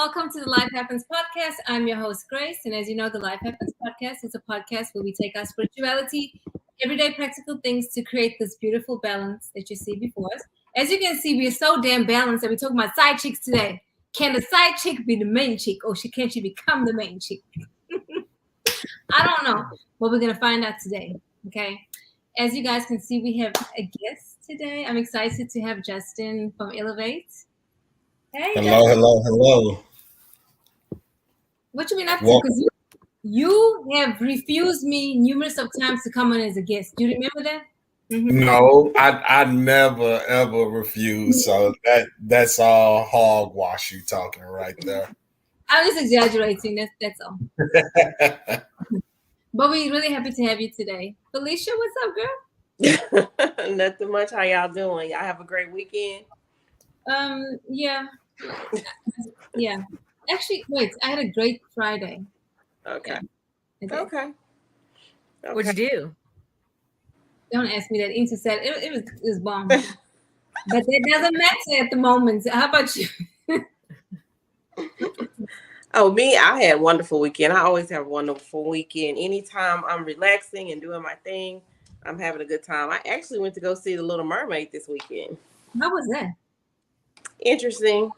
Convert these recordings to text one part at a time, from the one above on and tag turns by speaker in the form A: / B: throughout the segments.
A: welcome to the Life Happens podcast. I'm your host, Grace. And as you know, the Life Happens podcast is a podcast where we take our spirituality, everyday practical things to create this beautiful balance that you see before us. As you can see, we are so damn balanced that we're talking about side chicks today. Can the side chick be the main chick, or can she become the main chick? I don't know, but we're going to find out today, okay? As you guys can see, we have a guest today. I'm excited to have Justin from Elevate. Hey,
B: Hello.
A: What you been up to? Because you have refused me numerous of times to come on as a guest. Do you remember that?
B: Mm-hmm. No, I never ever refuse. So that's all hogwash you talking right there.
A: I'm just exaggerating. That's all. But we're really happy to have you today. Felicia, what's up,
C: girl? Nothing much. How y'all doing? Y'all have a great weekend?
A: Yeah. Yeah. Actually, wait, I had a great Friday.
C: Okay.
A: Yeah,
C: okay.
D: What'd you do?
A: Don't ask me that. Inta said it was bomb. But that doesn't matter at the moment. How about you?
C: Oh, me, I had a wonderful weekend. I always have a wonderful weekend. Anytime I'm relaxing and doing my thing, I'm having a good time. I actually went to go see The Little Mermaid this weekend.
A: How was that?
C: Interesting.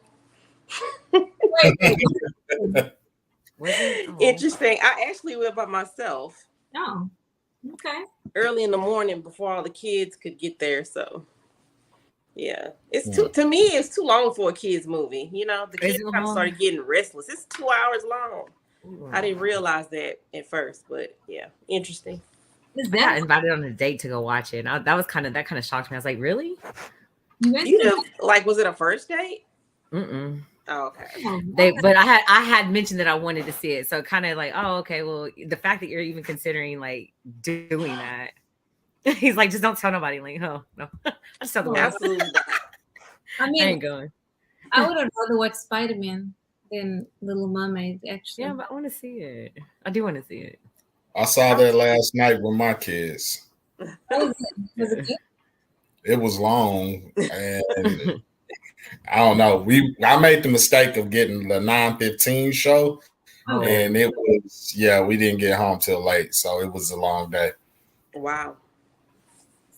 C: Interesting. I actually went by myself.
A: Oh, okay.
C: Early in the morning before all the kids could get there. So, yeah, to me, it's too long for a kids movie. You know, the kids kind of started getting restless. It's 2 hours long. Wow. I didn't realize that at first, but yeah, interesting.
D: I got invited on a date to go watch it. That kind of shocked me. I was like, really?
C: Was it a first date?
D: Mm-mm.
C: Oh, okay.
D: But I had mentioned that I wanted to see it, so kind of like, oh, okay. Well, the fact that you're even considering like doing that, he's like, just don't tell nobody. Like, oh no, I just tell the world.
C: Absolutely.
A: I mean,
D: I ain't going.
A: I would have rather watched Spider-Man than Little Mermaid. Actually,
D: yeah, but I want to see it. I do want to see it.
B: I saw that last night with my kids.
A: Was it good?
B: It was long, and I don't know. I made the mistake of getting the 9:15 show, and it was we didn't get home till late, so it was a long day.
C: Wow.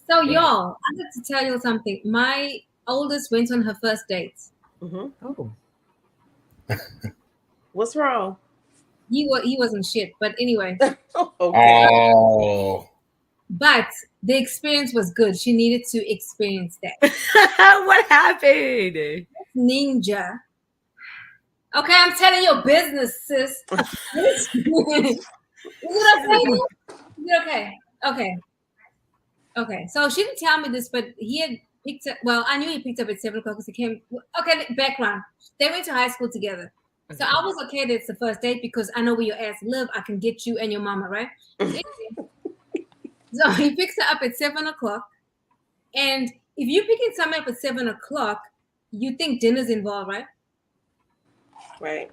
A: So y'all, I have to tell you something. My oldest went on her first date.
C: Mm-hmm.
D: Oh.
C: What's wrong?
A: He wasn't shit, but anyway.
C: Okay.
B: Oh.
A: But the experience was good. She needed to experience that.
D: What happened?
A: Ninja. Okay, I'm telling your business, sis. Is it okay? Okay. So she didn't tell me this, but he had picked up. Well, I knew he picked up at 7:00 because he came. Okay, background. They went to high school together. So I was okay that it's the first date because I know where your ass live. I can get you and your mama, right? So he picks her up at 7:00. And if you're picking someone up at 7:00, you think dinner's involved, right?
C: Right.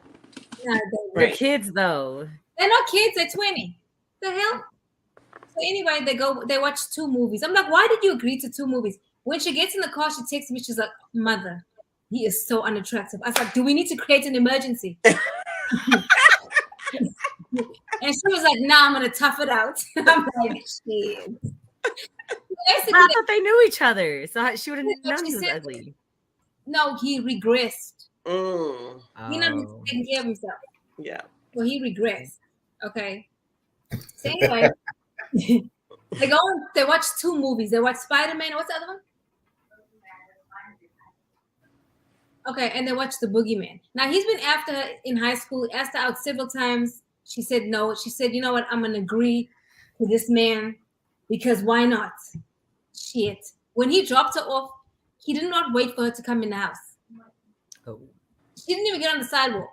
D: They're kids, though.
A: They're not kids. They're 20. The hell? So anyway, they watch 2 movies. I'm like, why did you agree to 2 movies? When she gets in the car, she texts me. She's like, mother, he is so unattractive. I was like, do we need to create an emergency? And she was like, nah, I'm going to tough it out. I'm like, shit.
D: I thought they knew each other. So she would have known he was ugly.
A: No, he regressed.
C: Mm.
A: He not taking care of himself.
C: Yeah.
A: So he regressed. Okay. So anyway, they watch 2 movies. They watch Spider-Man. What's the other one? Okay, and they watch The Boogeyman. Now, he's been after her in high school, asked her out several times. She said no. She said, you know what? I'm going to agree to this man because why not? Shit. When he dropped her off, he did not wait for her to come in the house.
D: Oh.
A: She didn't even get on the sidewalk.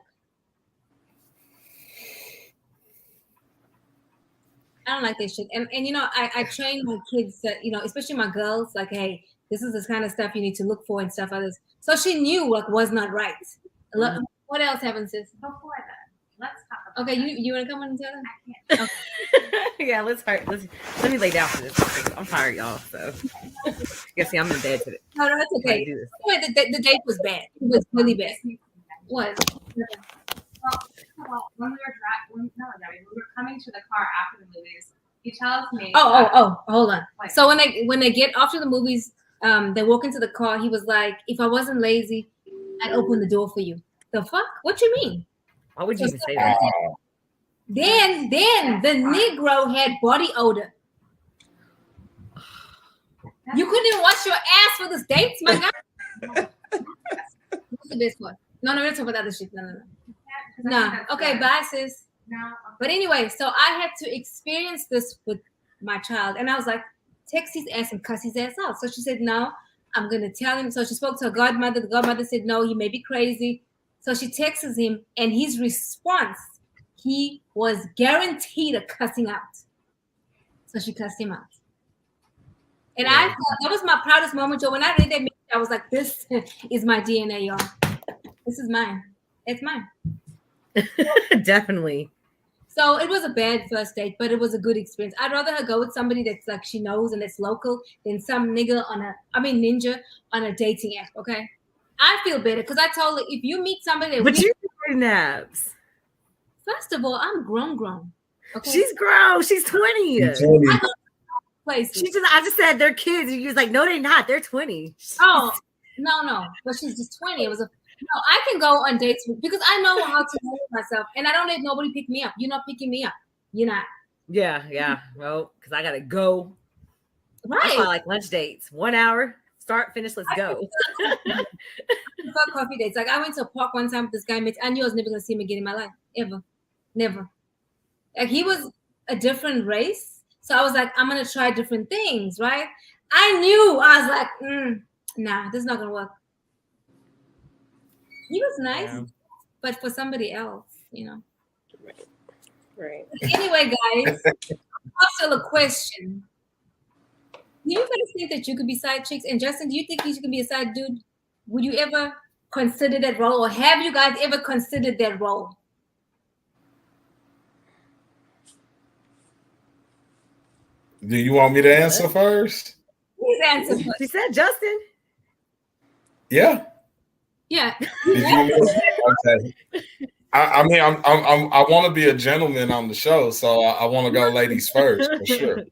A: I don't like this shit. And you know, I train my kids that, you know, especially my girls, like, hey, this is the kind of stuff you need to look for and stuff like this. So she knew what was not right. Mm-hmm. What else happened, sis?
E: Before that, let's talk about
A: Okay, you want to come on and tell them?
E: I can't.
D: Okay. Yeah, let me lay down for this. I'm tired, y'all. So you see, I'm in bed today.
A: No, that's okay. Anyway, the date was bad. It was really bad. What?
E: Well, when we were coming to the car after the movies, he tells me.
A: Hold on.
E: Wait.
A: So when they get after the movies, they walk into the car. He was like, "If I wasn't lazy, I'd open the door for you." The fuck? What you mean?
D: Why would you even say that?
A: Then the Negro had body odor. You couldn't even wash your ass for the dates, my guy. What's the best one? No, we're talking about other shit. No. Okay, bye, sis.
E: No.
A: But anyway, so I had to experience this with my child, and I was like, text his ass and cuss his ass out. So she said, no, I'm gonna tell him. So she spoke to her godmother. The godmother said, no, he may be crazy. So she texts him, and his response, he was guaranteed a cussing out. So she cussed him out. And I thought that was my proudest moment, Joe. When I read that, I was like, this is my DNA, y'all. This is mine. It's mine.
D: Definitely.
A: So it was a bad first date, but it was a good experience. I'd rather her go with somebody that's like she knows and that's local than some ninja on a dating app. Okay, I feel better because I told her if you meet somebody,
D: but you naps.
A: First of all, I'm grown. Okay,
D: She's grown. She's 20. I just said th're kids. You was like, no, they're not. They're 20.
A: Oh no, but she's just 20. It was no, I can go on dates because I know how to handle myself, and I don't let nobody pick me up. You're not picking me up. You're not.
D: Yeah. Well, because I gotta go.
A: Right.
D: I like lunch dates. 1 hour, start, finish, let's go.
A: Fuck coffee dates. Like I went to a park one time with this guy. I knew I was never gonna see him again in my life, ever, never. Like he was a different race, so I was like, I'm gonna try different things, right? I was like, nah, this is not gonna work. He was nice, but for somebody else,
C: Right.
A: Anyway, guys, also a question. Do you guys think that you could be side chicks? And Justin, do you think you can be a side dude? Would you ever consider that role, or have you guys ever considered that role?
B: Do you want me to answer first?
A: Please answer first.
D: She said Justin.
B: Yeah.
A: Yeah.
B: Okay. I mean, I want to be a gentleman on the show, so I want to go ladies first for sure.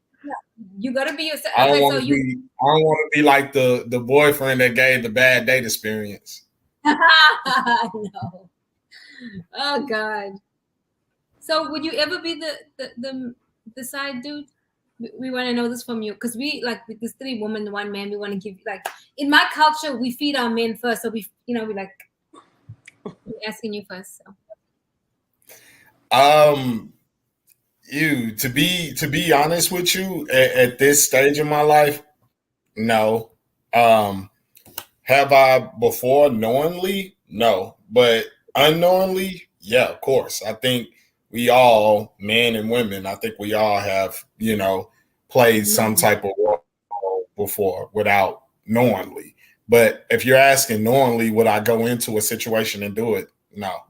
A: You gotta be yourself.
B: I don't want to be like the boyfriend that gave the bad date experience.
A: No. Oh God. So would you ever be the side dude? We want to know this from you because we like with this 3 women, 1 man. We want to give like in my culture we feed our men first, so we like we're asking you first. So.
B: To be honest with you, at this stage in my life, no. Have I before knowingly? No, but unknowingly, yeah, of course. I think we all, men and women, I think we all have, played some type of role before without knowingly. But if you're asking knowingly, would I go into a situation and do it? No.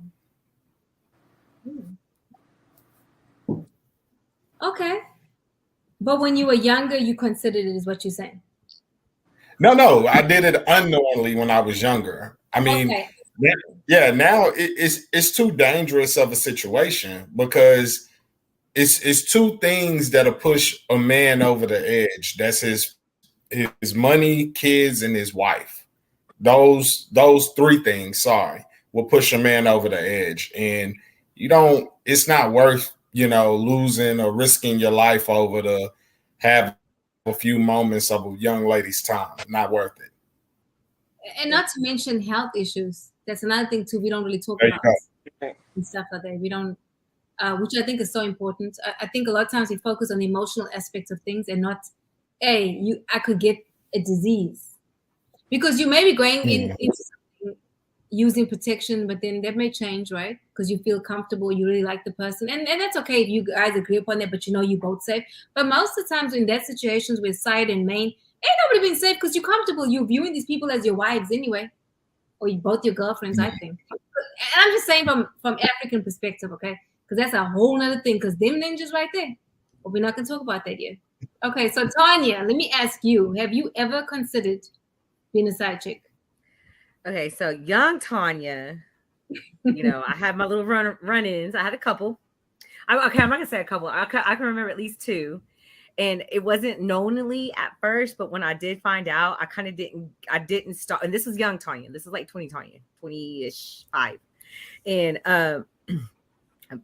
A: Okay. But when you were younger, you considered it, is what you're saying?
B: No, I did it unknowingly when I was younger. I mean,
A: okay.
B: Now it's too dangerous of a situation because it's 2 things that'll push a man over the edge. That's his money, kids, and his wife. Those 3 things, will push a man over the edge. And it's not worth, losing or risking your life over to have a few moments of a young lady's time. Not worth it.
A: And not to mention health issues. That's another thing too. We don't really talk about and stuff like that. We don't, which I think is so important. I think a lot of times we focus on the emotional aspects of things and not, I could get a disease, because you may be going into something using protection, but then that may change, right? Because you feel comfortable, you really like the person, and that's okay if you guys agree upon that, but you both safe. But most of the times in that situations with side and main, ain't nobody been safe because you're comfortable. You're viewing these people as your wives anyway, or both your girlfriends, I think. And I'm just saying from African perspective, okay? Because that's a whole nother thing, because them ninjas right there. But we're not going to talk about that yet. Okay, so Tanya, let me ask you, have you ever considered being a side chick?
D: Okay, so young Tanya you know, I had my little run-ins. I had a couple. I'm not gonna say a couple. I can remember at least two. And it wasn't knowingly at first, but when I did find out, I didn't stop. And this was young Tanya. This is like 20 Tanya, 20-ish, 5. And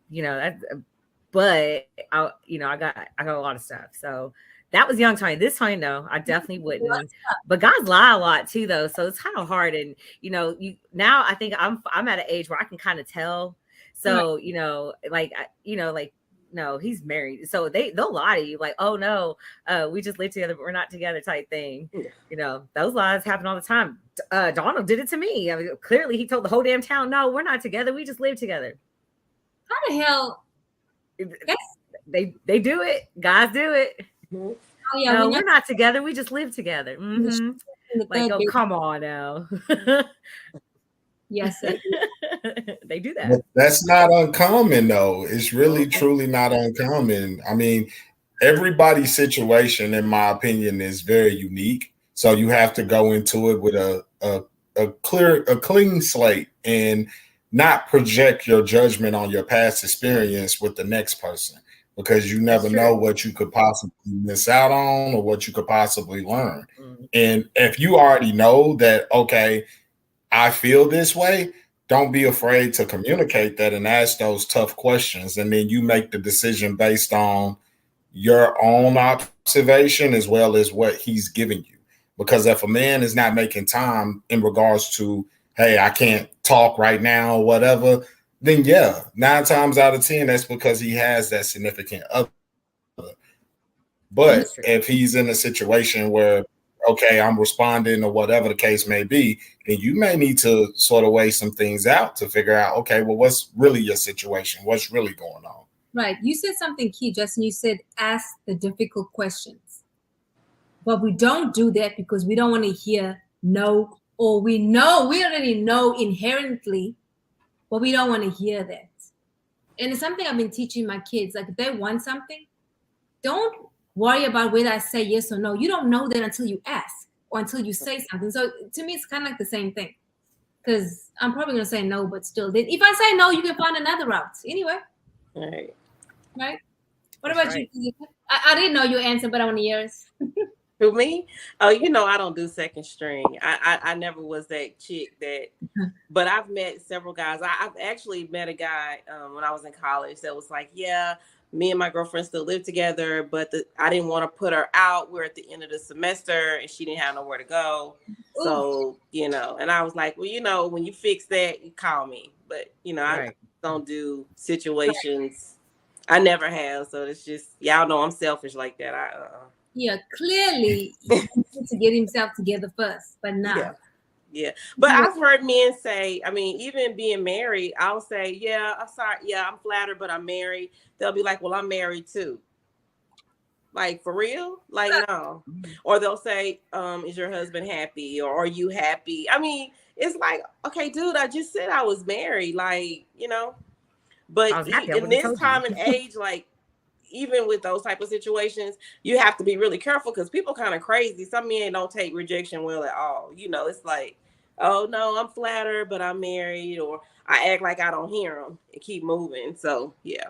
D: you know, but I got a lot of stuff. So that was young Tanya. This Tanya, no, I definitely wouldn't. But guys lie a lot too, though. So it's kind of hard. And now I think I'm at an age where I can kind of tell. So, no, he's married. So they'll lie to you like, oh no, we just live together, but we're not together type thing. Yeah. You know, those lies happen all the time. Donald did it to me. I mean, clearly he told the whole damn town, no, we're not together. We just live together.
A: How the hell?
D: They do it. Guys do it.
A: Oh, yeah,
D: no, we're not together. We just live together. Mm-hmm. Like, oh, come on now.
A: Yes,
D: they do that.
B: But that's not uncommon, though. It's really, truly not uncommon. I mean, everybody's situation, in my opinion, is very unique. So you have to go into it with a clean slate and not project your judgment on your past experience with the next person, because you never know what you could possibly miss out on or what you could possibly learn. Mm-hmm. And if you already know that, okay, I feel this way, don't be afraid to communicate that and ask those tough questions. And then you make the decision based on your own observation as well as what he's giving you. Because if a man is not making time in regards to, hey, I can't talk right now or whatever, then 9 times out of 10, that's because he has that significant other. But if he's in a situation where, okay, I'm responding or whatever the case may be, then you may need to sort of weigh some things out to figure out, okay, well, what's really your situation? What's really going on?
A: Right. You said something key, Justin. You said, ask the difficult questions. But we don't do that because we don't want to hear no, or we already know inherently, but we don't want to hear that. And it's something I've been teaching my kids. Like, if they want something, don't worry about whether I say yes or no. You don't know that until you ask or until you say something. So to me, it's kind of like the same thing, because I'm probably going to say no, but still, if I say no, you can find another route anyway. Right. What about you? I didn't know your answer, but I want to hear yours.
C: Who, me? Oh, I don't do second string. I never was that chick that, but I've met several guys. I've actually met a guy when I was in college that was like, yeah, me and my girlfriend still live together, but I didn't want to put her out. We're at the end of the semester and she didn't have nowhere to go. Ooh. So, and I was like, well, when you fix that, you call me. But, I don't do situations. I never have. So it's just, y'all know I'm selfish like that.
A: Yeah, clearly he needs to get himself together first, but not.
C: Yeah. But I've heard men say, I mean, even being married, I'll say, yeah, I'm sorry. Yeah, I'm flattered, but I'm married. They'll be like, well, I'm married too. Like, for real? Like, no. Or they'll say, is your husband happy? Or are you happy? I mean, it's like, okay, dude, I just said I was married. Like, but in this time and age, like, even with those type of situations, you have to be really careful because people kind of crazy. Some men don't take rejection well at all. It's like, oh no, I'm flattered, but I'm married, or I act like I don't hear them and keep moving. So yeah.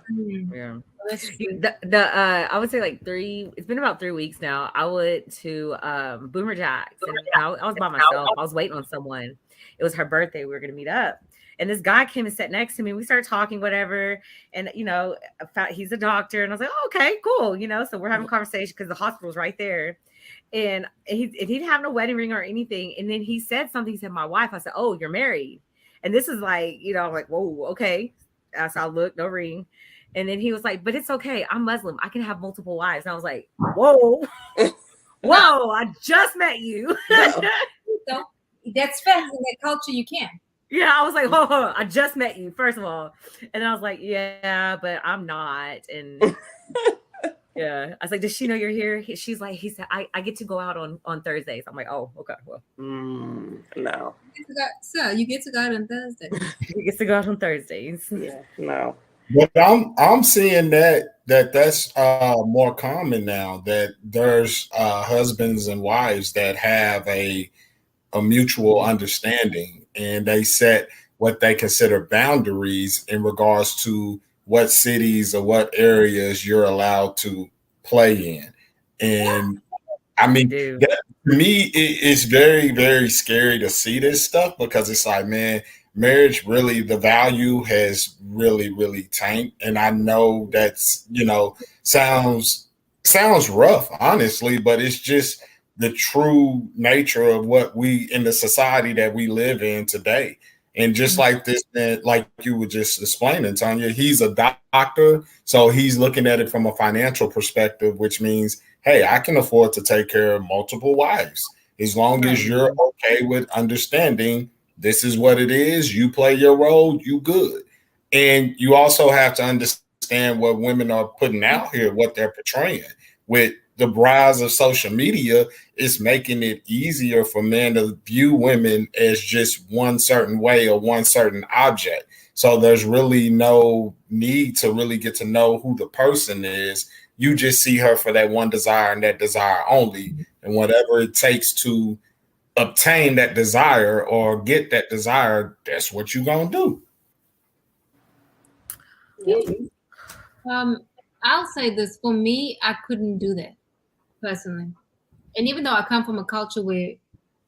D: I would say like it's been about 3 weeks now. I went to Boomer Jack's, and I was by myself. I was waiting on someone. It was her birthday. We were gonna meet up. And this guy came and sat next to me. We started talking, whatever. And, he's a doctor. And I was like, oh, okay, cool. So we're having a conversation because the hospital's right there. And he didn't have no wedding ring or anything. And then he said something. He said, my wife. I said, oh, you're married. And this is like, I'm like, whoa, okay. So I looked, no ring. And then he was like, but it's okay. I'm Muslim. I can have multiple wives. And I was like, whoa, whoa, I just met you.
A: So that's fast. In that culture, you can.
D: Yeah, I was like, oh, I just met you, first of all. And I was like, yeah, but I'm not. And yeah, I was like, does she know you're here? She's like, he said, I get to go out on Thursdays. I'm like, oh, okay, well.
C: No.
A: So you get to go out on Thursdays.
D: He gets to go out on Thursdays.
C: Yeah, no.
B: But I'm seeing that's more common now, that there's husbands and wives that have a mutual understanding, and they set what they consider boundaries in regards to what cities or what areas you're allowed to play in. And I mean, that, to me, it's very, very scary to see this stuff because it's like, man, marriage really, the value has really, really tanked. And I know that's, sounds rough, honestly, but it's just the true nature of what we in the society that we live in today. And just like this, man, like you were just explaining, Tanya, he's a doctor. So he's looking at it from a financial perspective, which means, hey, I can afford to take care of multiple wives. As long as you're okay with understanding this is what it is, you play your role, you good. And you also have to understand what women are putting out here, what they're portraying. With the rise of social media, it's making it easier for men to view women as just one certain way or one certain object. So there's really no need to really get to know who the person is. You just see her for that one desire and that desire only. And whatever it takes to obtain that desire or get that desire, that's what you're going to
A: do. I'll say this. For me, I couldn't do that personally. And even though I come from a culture where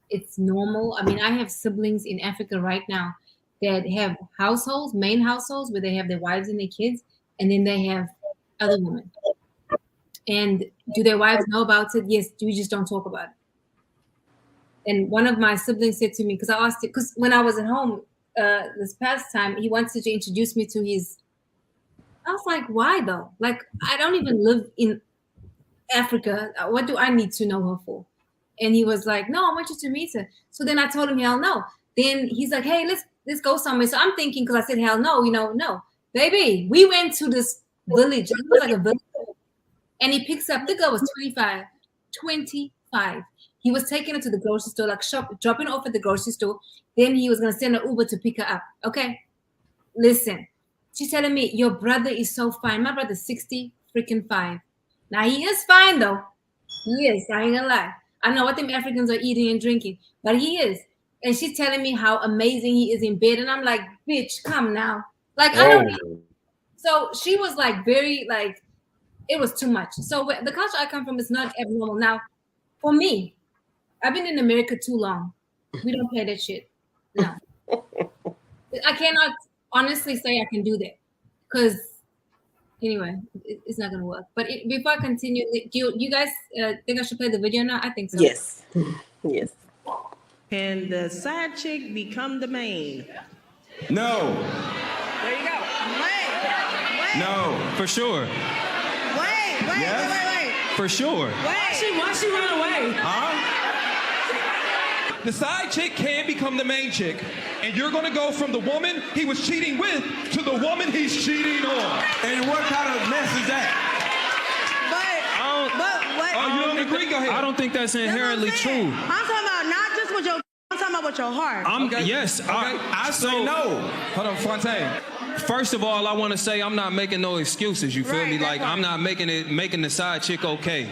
A: it's normal, I mean, I have siblings in Africa right now that have households, main households, where they have their wives and their kids, and then they have other women. And do their wives know about it? Yes, we just don't talk about it. And one of my siblings said to me, because I asked it, because when I was at home this past time, he wanted to introduce me to his. I was like, why though? Like, I don't even live in Africa. What do I need to know her for? And he was like, no, I want you to meet her. So then I told him, hell no. Then he's like, hey, let's go somewhere. So I'm thinking, because I said, hell no, no. Baby, we went to this village. It was like a village. And he picks up, the girl was 25. He was taking her to the grocery store, like dropping off at the grocery store. Then he was going to send an Uber to pick her up. Okay, listen. She's telling me, your brother is so fine. My brother's 60 freaking 5. Now, he is fine, though. He is. I ain't gonna lie. I know what them Africans are eating and drinking, but he is. And she's telling me how amazing he is in bed. And I'm like, bitch, come now. Like, I don't know. So she was like, very, like, it was too much. So the culture I come from is not abnormal. Now, for me, I've been in America too long. We don't play that shit. No. I cannot honestly say I can do that. Because, anyway, it's not going to work. But before I continue, do you guys think I should play the video now? I think so.
C: Yes. Yes.
F: Can the side chick become the main?
G: No.
F: There you go. Wait.
G: No, for sure.
F: Wait.
G: For sure.
F: Why she run away?
G: Huh? The side chick can become the main chick, and you're gonna go from the woman he was cheating with to the woman he's cheating on. And what kind of mess is that?
F: But
G: you don't agree? Go ahead.
H: I don't think that's inherently true.
F: I'm talking about not just with your. I'm talking about with your heart.
H: Yes.
G: Okay. I say no. Hold on, Fontaine.
H: First of all, I want to say I'm not making no excuses. You feel me? Like, I'm not making the side chick okay.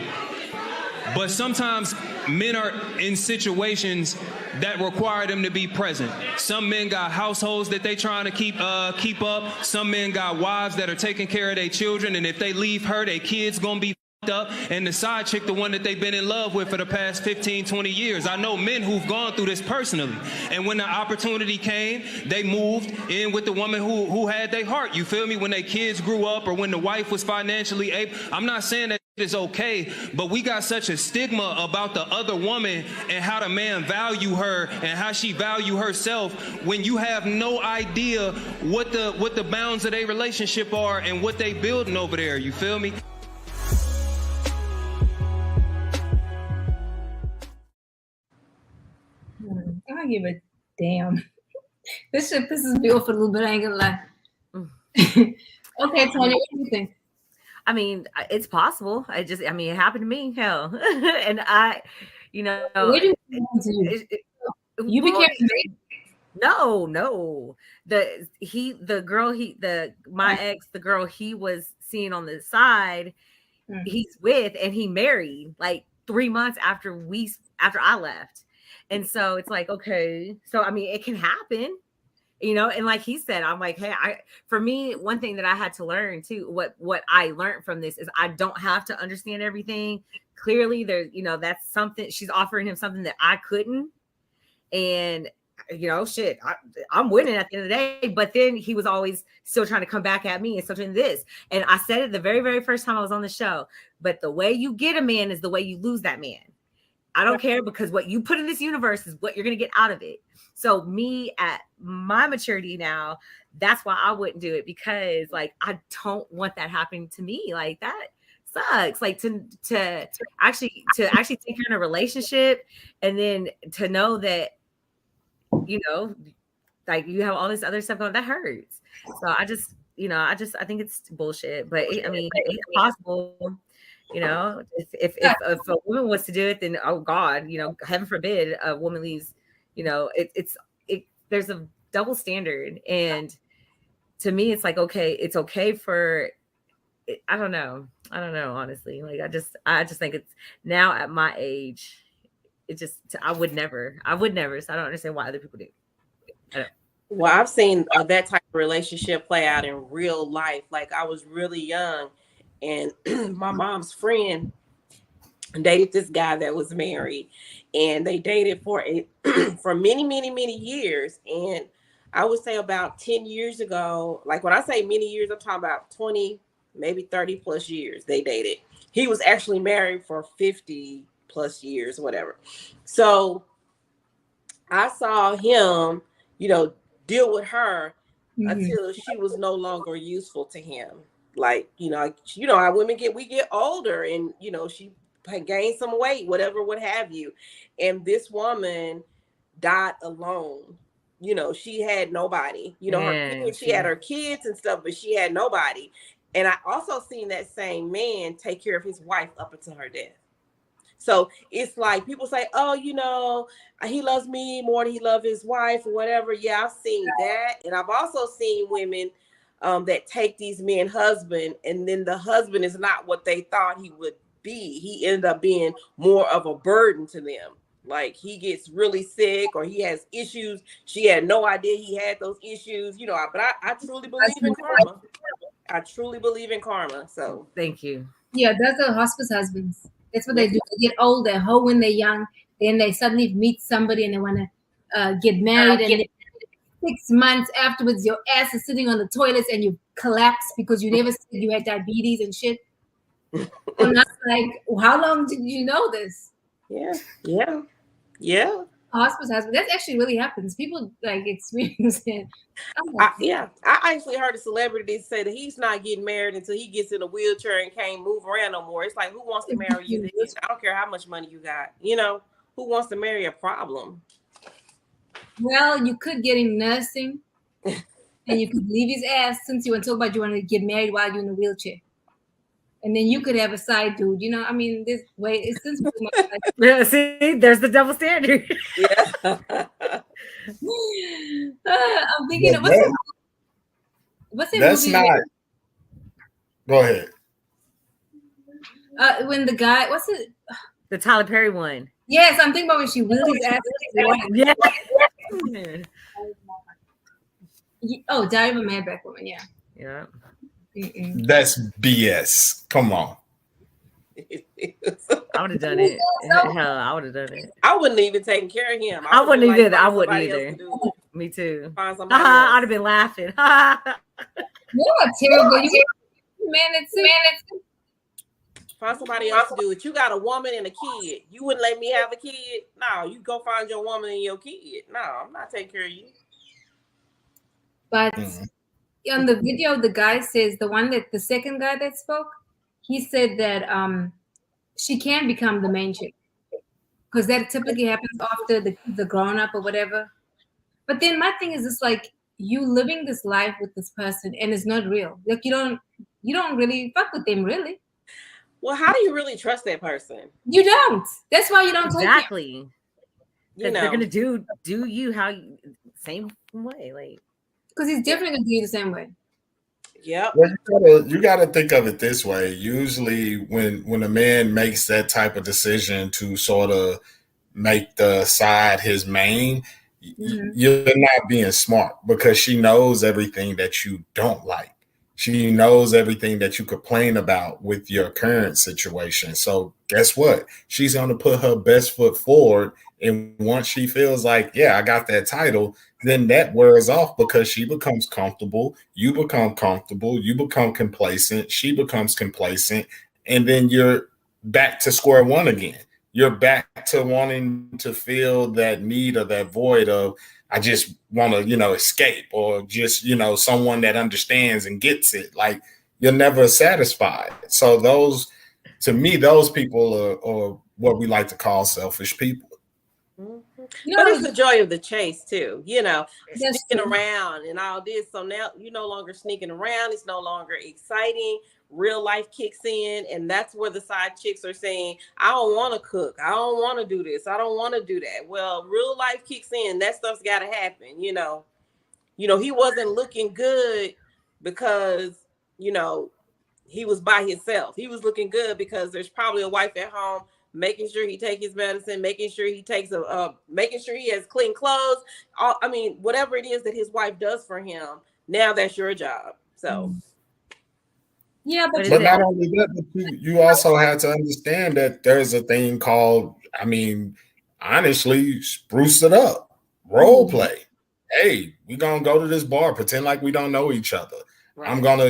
H: But sometimes men are in situations that require them to be present. Some men got households that they trying to keep up. Some men got wives that are taking care of their children, and if they leave her, their kids gonna be up, and the side chick the one that they've been in love with for the past 15, 20 years. I know men who've gone through this personally, and when the opportunity came, they moved in with the woman who had their heart. You feel me? When their kids grew up or when the wife was financially able. I'm not saying that is okay, but we got such a stigma about the other woman and how the man value her and how she value herself when you have no idea what the bounds of their relationship are and what they building over there. You feel me?
A: I don't give a damn. This shit pisses me off a little bit. I ain't gonna lie. Okay, Tony, what do you think?
D: I mean, it's possible. It happened to me. Hell, and
A: What do you became married?
D: No. My ex, the girl he was seeing on the side, he's with, and he married like 3 months after I left. And so it's like, okay, so I mean, it can happen. you know, and like he said, I'm like, hey, for me, one thing that I had to learn too, what I learned from this is I don't have to understand everything. Clearly there's, you know, that's something she's offering him something that I couldn't. And, you know, shit, I'm winning at the end of the day. But then he was always still trying to come back at me and still doing this. And I said it the very, very first time I was on the show, but the way you get a man is the way you lose that man. I don't care, because what you put in this universe is what you're going to get out of it. So me at my maturity now, that's why I wouldn't do it, because like, I don't want that happening to me. Like that sucks. Like to actually take care in a relationship and then to know that, you know, like you have all this other stuff going, that hurts. So I think it's bullshit, but I mean, it's possible. You know, if a woman wants to do it, then oh God, you know, heaven forbid a woman leaves. You know, there's a double standard, and to me, it's like it's okay for. I don't know, honestly. Like I just think it's now at my age, I would never. So I don't understand why other people do.
C: Well, I've seen that type of relationship play out in real life. Like I was really young. And my mom's friend dated this guy that was married, and they dated for many, many, many years. And I would say about 10 years ago, like when I say many years, I'm talking about 20, maybe 30 plus years they dated. He was actually married for 50 plus years, whatever. So I saw him, you know, deal with her until she was no longer useful to him. Like, you know how women we get older, and, you know, she gained some weight, whatever, what have you. And this woman died alone. You know, she had nobody, you know, she had her kids and stuff, but she had nobody. And I also seen that same man take care of his wife up until her death. So it's like people say, oh, you know, he loves me more than he loves his wife or whatever. Yeah, I've seen that. And I've also seen women that take these men husband, and then the husband is not what they thought he would be. He ended up being more of a burden to them. Like he gets really sick or he has issues. She had no idea he had those issues, you know, but I truly believe in karma. I truly believe in karma. So
D: thank you.
A: Yeah, that's the hospice husbands. That's what they do. They get old, they hoe when they're young, then they suddenly meet somebody and they want to get married, and 6 months afterwards, your ass is sitting on the toilets and you collapse because you never said you had diabetes and shit. And I'm like, how long did you know this?
C: Yeah.
A: Hospice husband. That actually really happens. People like experience it.
C: I actually heard a celebrity say that he's not getting married until he gets in a wheelchair and can't move around no more. It's like, who wants to marry you? I don't care how much money you got. You know, who wants to marry a problem?
A: Well, you could get him nursing, and you could leave his ass, since you want to talk about you want to get married while you're in a wheelchair, and then you could have a side dude. You know, I mean, this way it's since
D: yeah. See, there's the double standard.
C: Yeah.
A: I'm thinking, what's that
B: that's
A: movie?
B: Not. Go ahead.
A: When the guy, what's it?
D: The Tyler Perry one.
A: Yes, I'm thinking about when she wheeled his ass.
D: Yeah.
A: Oh, Diary of a Mad Black Woman. Yeah.
D: Yeah.
B: That's BS. Come on.
D: I would have done it. Hell, I would have done it.
C: I wouldn't even taken care of him.
D: I wouldn't either. I wouldn't either. Me too. I'd have been laughing.
A: You're terrible. Man,
C: find somebody else to do it. You got a woman and a kid. You wouldn't let me have a kid? No, you go find your woman and your kid. No, I'm not taking care of you.
A: But on the video, the guy says, the second guy that spoke, he said that she can become the main chick, because that typically happens after the grown up or whatever. But then my thing is, it's like you living this life with this person and it's not real. Like you don't really fuck with them, really.
C: Well, how do you really trust that person?
A: You don't. That's why you don't
D: exactly.
C: You know,
D: they're gonna do you how you, same way, like
A: because he's definitely gonna do you the same way.
C: Yeah.
B: Well, you gotta think of it this way. Usually, when a man makes that type of decision to sort of make the side his main, you're not being smart, because she knows everything that you don't like. She knows everything that you complain about with your current situation. So guess what? She's going to put her best foot forward. And once she feels like, yeah, I got that title, then that wears off, because she becomes comfortable. You become comfortable. You become complacent. She becomes complacent. And then you're back to square one again. You're back to wanting to feel that need or that void of, I just want to, escape, or just, someone that understands and gets it. Like, you're never satisfied. So to me, those people are what we like to call selfish people.
C: But it's the joy of the chase too, sneaking around and all this. So now you're no longer sneaking around. It's no longer exciting. Real life kicks in, and that's where the side chicks are saying, I don't want to cook. I don't want to do this. I don't want to do that. Well, real life kicks in. That stuff's got to happen. He wasn't looking good because, he was by himself. He was looking good because there's probably a wife at home making sure he take his medicine, making sure he takes making sure he has clean clothes. Whatever it is that his wife does for him, now that's your job. So.
A: Yeah, but
B: not only that, but you also have to understand that there's a thing called, honestly, spruce it up, role play. Hey, we're gonna go to this bar, pretend like we don't know each other. Right. I'm gonna,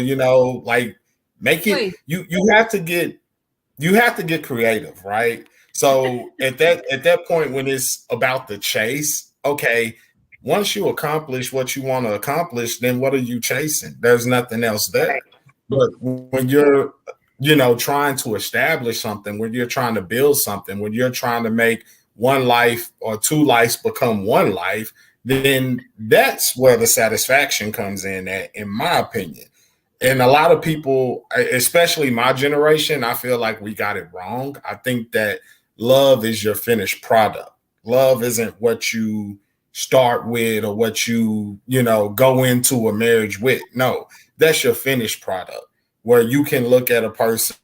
B: make it. You have to get creative, right? So at that point, when it's about the chase, okay, once you accomplish what you want to accomplish, then what are you chasing? There's nothing else there. Right. But when you're, trying to establish something, when you're trying to build something, when you're trying to make one life or two lives become one life, then that's where the satisfaction comes in at, in my opinion. And a lot of people, especially my generation, I feel like we got it wrong. I think that love is your finished product. Love isn't what you start with or what you go into a marriage with. No, that's your finished product, where you can look at a person,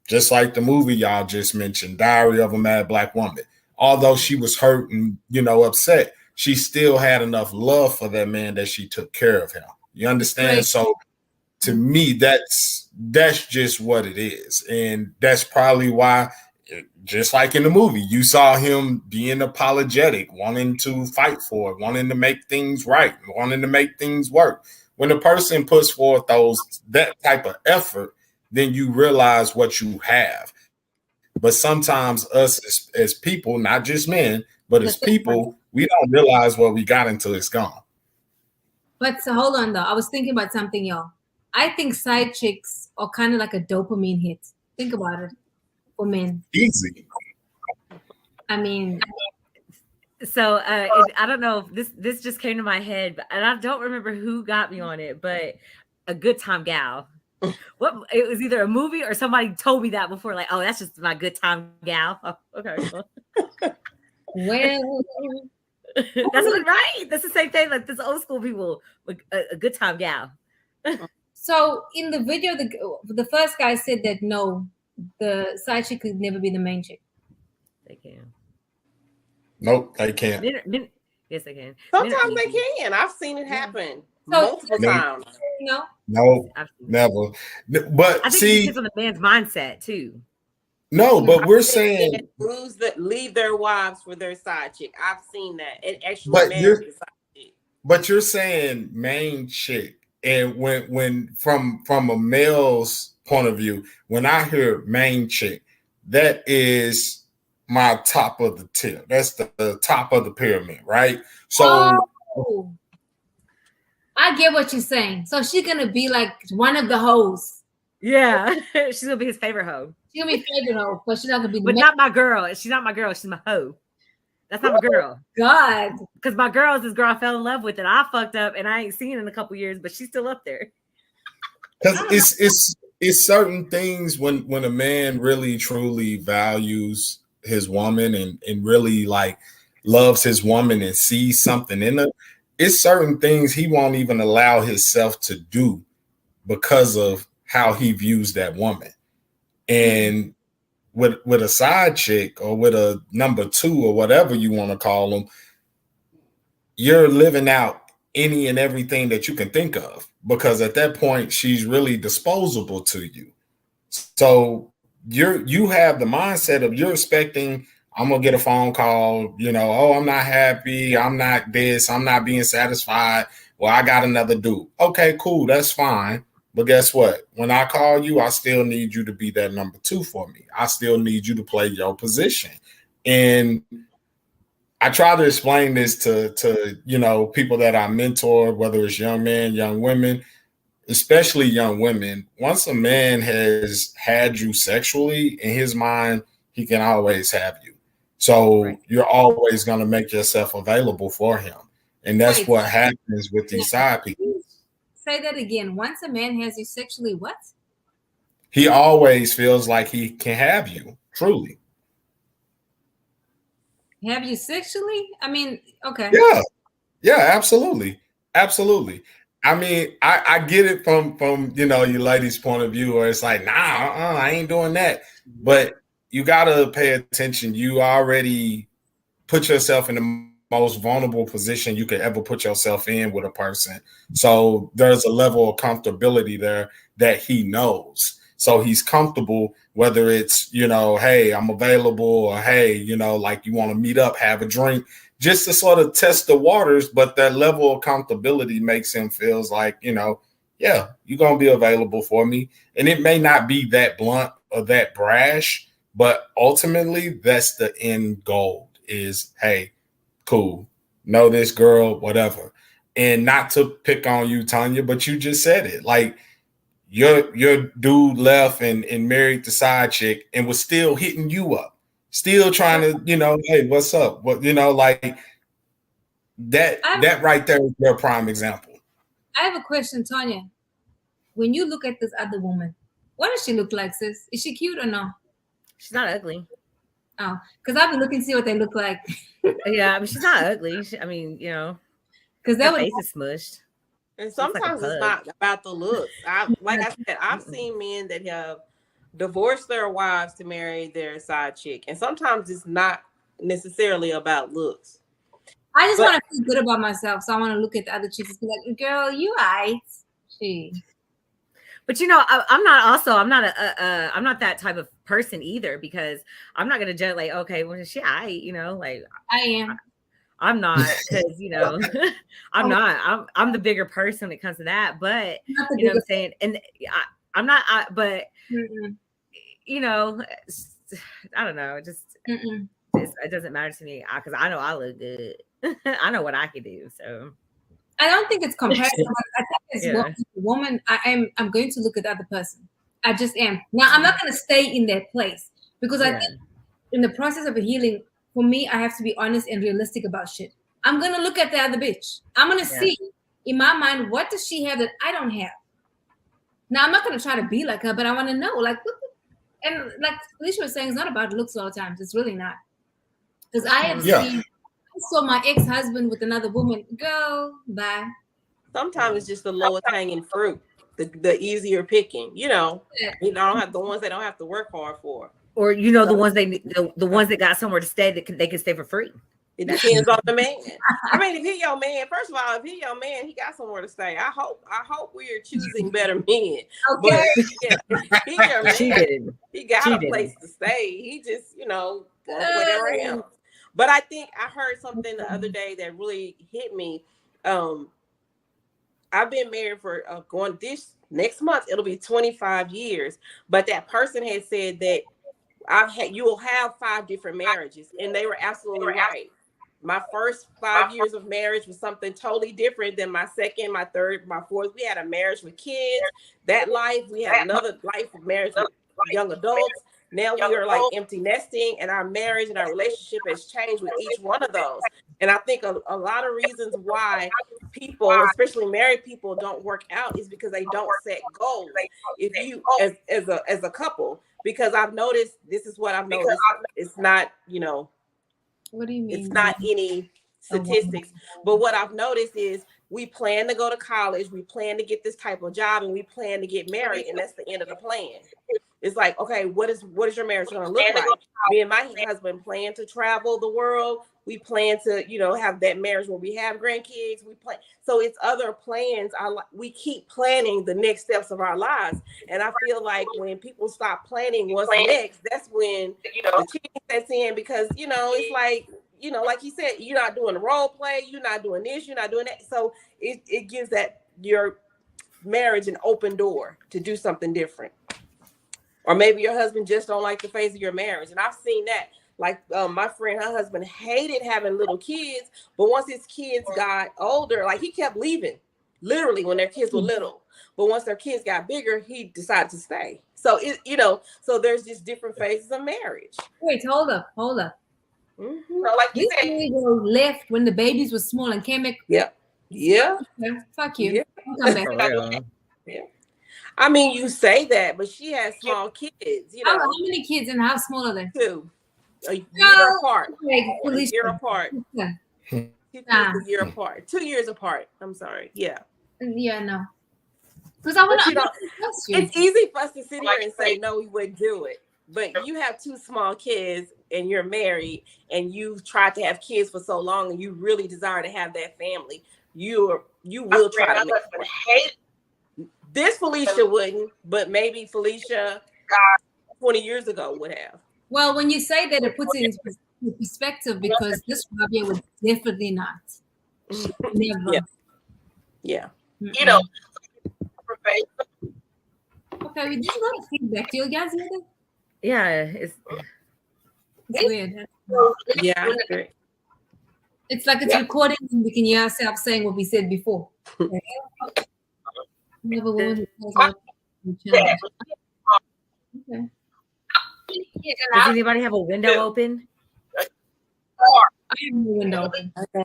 B: just like the movie y'all just mentioned, Diary of a Mad Black Woman. Although she was hurt and, upset, she still had enough love for that man that she took care of him. You understand? Right. So to me, that's just what it is. And that's probably why, just like in the movie, you saw him being apologetic, wanting to fight for it, wanting to make things right, wanting to make things work. When a person puts forth that type of effort, then you realize what you have. But sometimes us as people, not just men, but as people, we don't realize what we got until it's gone.
A: But so hold on, though. I was thinking about something, y'all. I think side chicks are kind of like a dopamine hit. Think about it for men.
B: Easy.
D: So I don't know if this just came to my head, and I don't remember who got me on it, but a good time gal. It was either a movie or somebody told me that before, like, oh, that's just my good time gal. Oh, okay.
A: Well,
D: that's right. That's the same thing. Like this old school people, like a good time gal.
A: So in the video, the first guy said that no, the side chick could never be the main chick.
D: They can.
B: Nope, they can't.
D: Yes, they can.
C: Sometimes they can. I've seen it happen multiple times.
A: No,
B: never. But
D: I think it depends on the man's mindset too.
B: No, but we're saying
C: leave their wives for their side chick. I've seen that. It actually,
B: but you're saying main chick, and when from a male's point of view, when I hear main chick, that is my top of the tier. That's the top of the pyramid, right? So
A: I get what you're saying. So she's gonna be like one of the hoes.
D: Yeah, she's gonna be his favorite hoe.
A: She's gonna be favorite hoe, but she's not gonna be.
D: But not my girl. She's not my girl. She's my hoe. That's not my girl.
A: God,
D: because my girl is this girl I fell in love with, and I fucked up, and I ain't seen in a couple years, but she's still up there.
B: Because it's certain things when a man really truly values his woman and really like loves his woman and sees something in her, it's certain things he won't even allow himself to do because of how he views that woman. And with a side chick or with a number two or whatever you want to call them, you're living out any and everything that you can think of, because at that point she's really disposable to you. So you have the mindset of you're expecting, I'm gonna get a phone call, oh, I'm not happy, I'm not this, I'm not being satisfied. Well, I got another dude. Okay, cool, that's fine. But guess what? When I call you, I still need you to be that number two for me. I still need you to play your position. And I try to explain this to people that I mentor, whether it's young men, young women, especially young women. Once a man has had you sexually, in his mind, he can always have you. So you're always going to make yourself available for him. And that's what happens with these side people.
A: Say that again. Once a man has you sexually, what?
B: He always feels like he can have you, truly.
A: Have you sexually? I mean, okay.
B: Yeah, absolutely. Absolutely. I mean, I get it from your ladies' point of view, where it's like, nah, I ain't doing that. But you gotta pay attention. You already put yourself in the most vulnerable position you could ever put yourself in with a person. So there's a level of comfortability there that he knows. So he's comfortable, whether it's, hey, I'm available, or hey, like you want to meet up, have a drink, just to sort of test the waters. But that level of comfortability makes him feels like, yeah, you're going to be available for me. And it may not be that blunt or that brash, but ultimately that's the end goal is, hey, cool, know this girl, whatever. And not to pick on you, Tanya, but you just said it. Like, your dude left and married the side chick and was still hitting you up, still trying to, hey, what's up? What, like that right there is your prime example.
A: I have a question, Tanya. When you look at this other woman, what does she look like, sis? Is she cute or no?
D: She's not ugly.
A: Oh, because I've been looking to see what they look like.
D: Yeah, I mean, she's not ugly. Because
A: that
D: face is smushed.
C: And sometimes it's not about the looks. Like I said, I've seen men that have divorced their wives to marry their side chick, and sometimes it's not necessarily about looks.
A: I just want to feel good about myself, so I want to look at the other chicks and be like, "Girl, you right."
D: But I'm not that type of person either, because I'm not gonna judge like, okay, well, she like
A: I am.
D: I'm not, because I'm the bigger person when it comes to that. But what I'm saying, and I'm not. But I don't know. It doesn't matter to me because I know I look good. I know what I can do. So
A: I don't think it's comparative. I think as a woman, I'm going to look at the other person. I just am. Now I'm not going to stay in that place, because I think in the process of a healing, for me, I have to be honest and realistic about shit. I'm going to look at the other bitch. I'm going to see in my mind, what does she have that I don't have? Now, I'm not going to try to be like her, but I want to know, like, and like Felicia was saying, it's not about looks all the time. It's really not. Because I have seen, I saw my ex-husband with another woman. Go, bye.
C: Sometimes it's just the lowest hanging fruit, the easier picking, I don't have the ones they don't have to work hard for.
D: Or the ones the ones that got somewhere to stay that they can stay for free.
C: It depends on the man. I mean, if he your man, first of all, if he your man, he got somewhere to stay. I hope we're choosing better men.
A: Okay.
C: But he your man. He got a place to stay. He just, whatever else. But I think I heard something the other day that really hit me. I've been married for going this next month, it'll be 25 years. But that person had said that you will have 5 different marriages, and they were absolutely right. My first 5 years of marriage was something totally different than my second, my third, my fourth. We had a marriage with kids, that life. We had another life of marriage with young adults. Now we are like empty nesting, and our marriage and our relationship has changed with each one of those. And I think a lot of reasons why people, especially married people, don't work out is because they don't set goals. If you, as a couple, because I've noticed, this is what I've noticed. It's not,
A: what do you mean?
C: It's not any statistics, but what I've noticed is we plan to go to college, we plan to get this type of job, and we plan to get married, and that's the end of the plan. It's like, okay, what is your marriage going to look like? Me and my husband plan to travel the world. We plan to, have that marriage where we have grandkids. We plan. So it's other plans. We keep planning the next steps of our lives. And I feel like when people stop planning what's next, that's when the cheating sets in, because, it's like, like you said, you're not doing the role play. You're not doing this. You're not doing that. So it gives that your marriage an open door to do something different. Or maybe your husband just don't like the phase of your marriage. And I've seen that. Like my friend, her husband hated having little kids, but once his kids got older, like he kept leaving, literally when their kids were little. But once their kids got bigger, he decided to stay. So so there's just different phases of marriage.
A: Wait, hold up.
C: Mm-hmm. So like you said,
A: left when the babies were small and came back.
C: Yeah.
A: Fuck you.
C: Yeah.
A: Come back.
C: Yeah. I mean, you say that, but she has small kids.
A: How many kids and how small are they?
C: 2. A year apart.
A: Okay,
C: a year apart.
A: Yeah.
C: 2 kids a year apart. 2 years apart. I'm sorry. Yeah.
A: Yeah, no. Because I want to.
C: It's easy for us to sit here and say no, we wouldn't do it. But you have 2 small kids and you're married and you've tried to have kids for so long and you really desire to have that family. You will try to make it. This Felicia wouldn't, but maybe Felicia 20 years ago would have.
A: Well, when you say that, it puts it in perspective, because this Rabia would definitely not. Never.
C: Yeah.
A: Mm-mm. Okay, we did a lot of feedback. Do you guys hear that?
D: Yeah, it's
A: weird.
C: Yeah.
A: It's like it's recording and we can hear ourselves saying what we said before. Never woman. Okay.
D: Does anybody have a window open?
A: I have a window open.
C: Okay.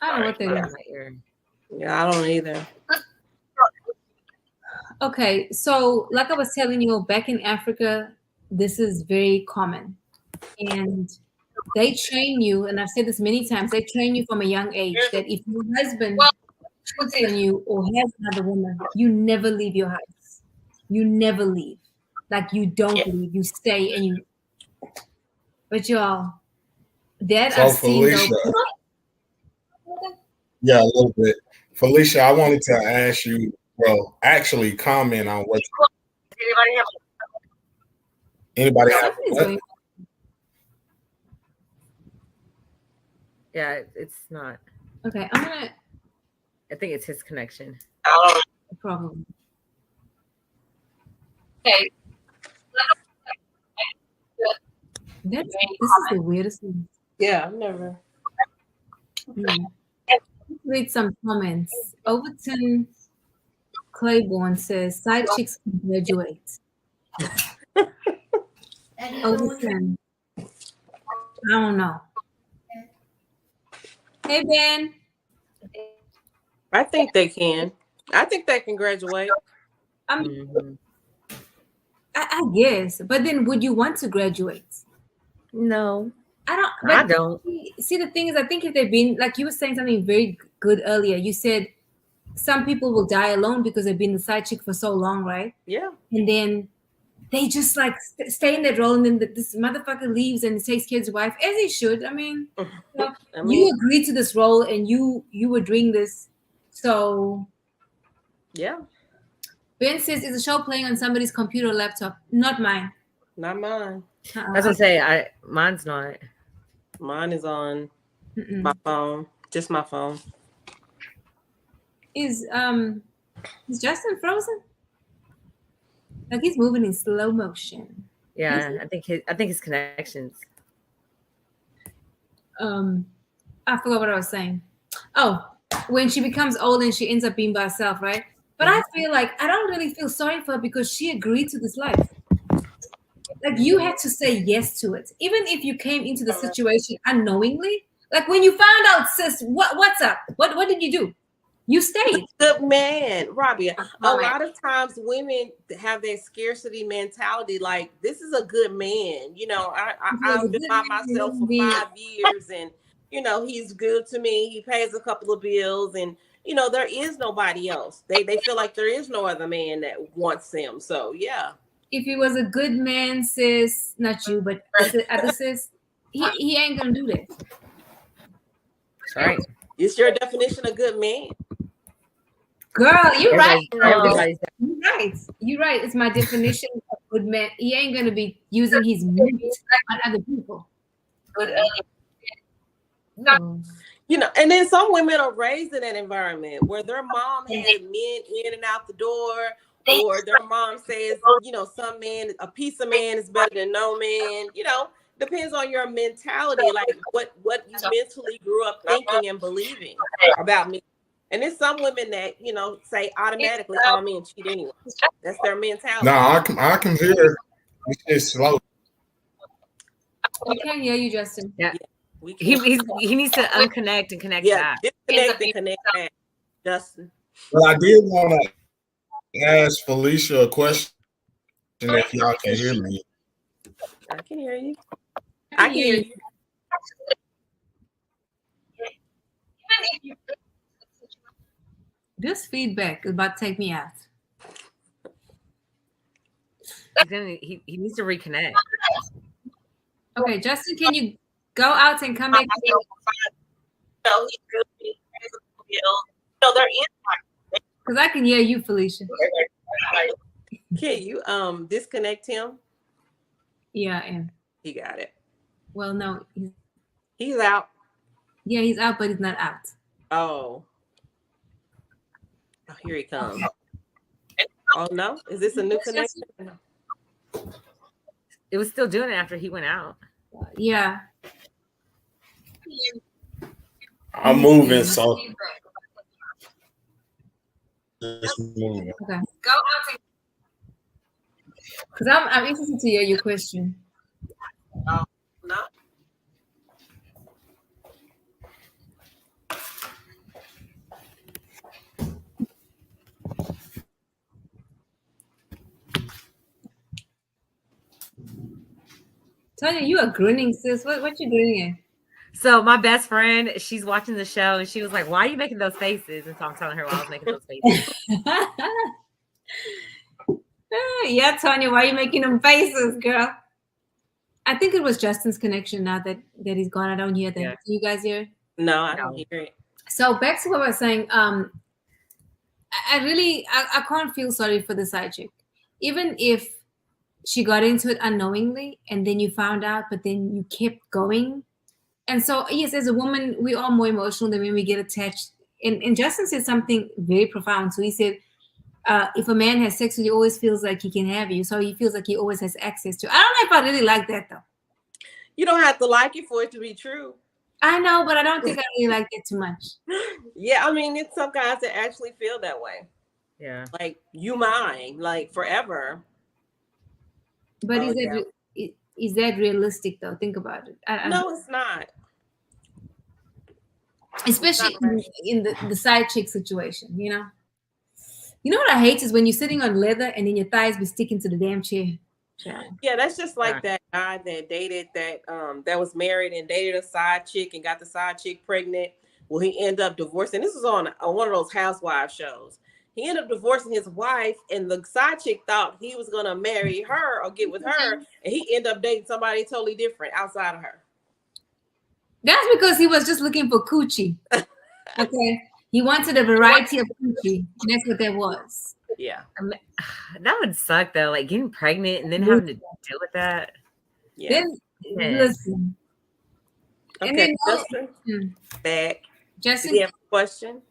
A: I don't know what they're doing.
C: Yeah, I don't either.
A: Okay, so like I was telling you, back in Africa, this is very common. And they train you, and I've said this many times, they train you from a young age that if your husband cheats on you or has another woman, you never leave your house. You never leave. Like, you don't leave. You stay and you... But y'all, that I've seen...
B: Yeah, a little bit. Felicia, I wanted to ask you, well, actually comment on what... Anybody have what?
D: Yeah, it's not.
A: Okay, I'm gonna...
D: I think it's his connection.
A: Probably. Okay. This is the weirdest thing.
C: Yeah, I've never.
A: Yeah. Let's read some comments. Overton Claiborne says, side chicks can graduate. Overton. I don't know. Hey, Ben.
C: I think they can. I think they can graduate.
A: I guess. But then would you want to graduate?
D: No.
A: I don't. See, the thing is, I think if they've been, like you were saying something very good earlier, you said some people will die alone because they've been the side chick for so long, right?
C: Yeah.
A: And then they just like stay in that role, and then this motherfucker leaves and takes care of his wife, as he should. I mean, you agreed to this role and you were doing this. So,
C: yeah.
A: Ben says, is the show playing on somebody's computer or laptop? Not mine.
C: Not mine.
D: That's what I say. Mine's not.
C: Mine is on my phone. Just my phone.
A: Is Justin frozen? Like he's moving in slow motion.
D: Yeah, I think his connections.
A: I forgot what I was saying. Oh, when she becomes old and she ends up being by herself, right? But I feel like I don't really feel sorry for her because she agreed to this life. Like you had to say yes to it, even if you came into the situation unknowingly. Like when you found out, sis, what's up? What did you do? You stayed.
C: Good man, Rabia. A lot of times women have that scarcity mentality. Like this is a good man. You know, I've been by myself for 5 years, and he's good to me. He pays a couple of bills, and there is nobody else. They feel like there is no other man that wants them. So yeah.
A: If he was a good man, sis, not you, but other sis, he ain't gonna do that.
D: That's right.
C: It's your definition of good man.
A: Girl, you're right.
D: Everybody's
A: You're right. You're right. It's my definition of good man. He ain't gonna be using his meat on other people.
C: And then some women are raised in that environment where their mom had men in and out the door, or their mom says, some man, a piece of man is better than no man. Depends on your mentality, like what you mentally grew up thinking and believing about me. And there's some women that say automatically all men cheat anyway. That's their mentality.
B: No, I can hear. It's just slow.
A: We can't hear you, Justin.
D: Yeah. He needs to unconnect and connect back.
C: Disconnect and connect back, Justin.
B: Well, I did want to ask Felicia a question if y'all can hear me.
C: I can hear you. I can hear you.
A: This feedback is about to take me out.
D: He needs to reconnect.
A: Okay, Justin, can you go out and come back? Because I can hear you, Felicia.
C: Can you disconnect him?
A: Yeah, I am.
C: He got it.
A: Well, no,
C: he's out.
A: Yeah, he's out, but he's not out.
C: Oh, here he comes. Oh no, is this a new connection?
D: It was still doing it after he went out.
A: Yeah.
B: I'm moving, so just moving.
A: Okay. Go out. Because I'm interested to hear your question.
C: Oh no.
A: Tanya, you are grinning, sis. What you grinning at?
D: So my best friend, she's watching the show, and she was like, "Why are you making those faces?" And so I'm telling her why I was making those faces.
A: Yeah, Tanya, why are you making them faces, girl? I think it was Justin's connection. Now that he's gone, I don't hear that. Yeah. Do you guys hear?
C: No, I don't hear it.
A: So back to what I was saying. I can't feel sorry for the side chick, even if she got into it unknowingly and then you found out, but then you kept going. And so, yes, as a woman, we are more emotional than when we get attached. And Justin said something very profound. So he said, if a man has sex with you, he always feels like he can have you. So he feels like he always has access to you. I don't know if I really like that, though.
C: You don't have to like it for it to be true.
A: I know, but I don't think I really like that too much.
C: Yeah, I mean, it's some guys that actually feel that way.
D: Yeah.
C: Like, you mine, like, forever.
A: But is that realistic, though? Think about it.
C: No, it's not.
A: Especially in the side chick situation, you know? You know what I hate is when you're sitting on leather and then your thighs be sticking to the damn chair.
C: Yeah, that's just like that guy that dated that was married and dated a side chick and got the side chick pregnant. Well, he ended up divorcing. This was on one of those housewives shows. He ended up divorcing his wife, and the side chick thought he was gonna marry her or get with her, and he ended up dating somebody totally different outside of her.
A: That's because he was just looking for coochie. Okay. He wanted a variety of coochie. That's what that was.
C: Yeah.
D: That would suck though, like getting pregnant and then having to deal with that.
C: Yeah.
A: Then listen.
C: Okay,
A: and then,
C: Justin. Back.
A: Justin,
C: do you have a question?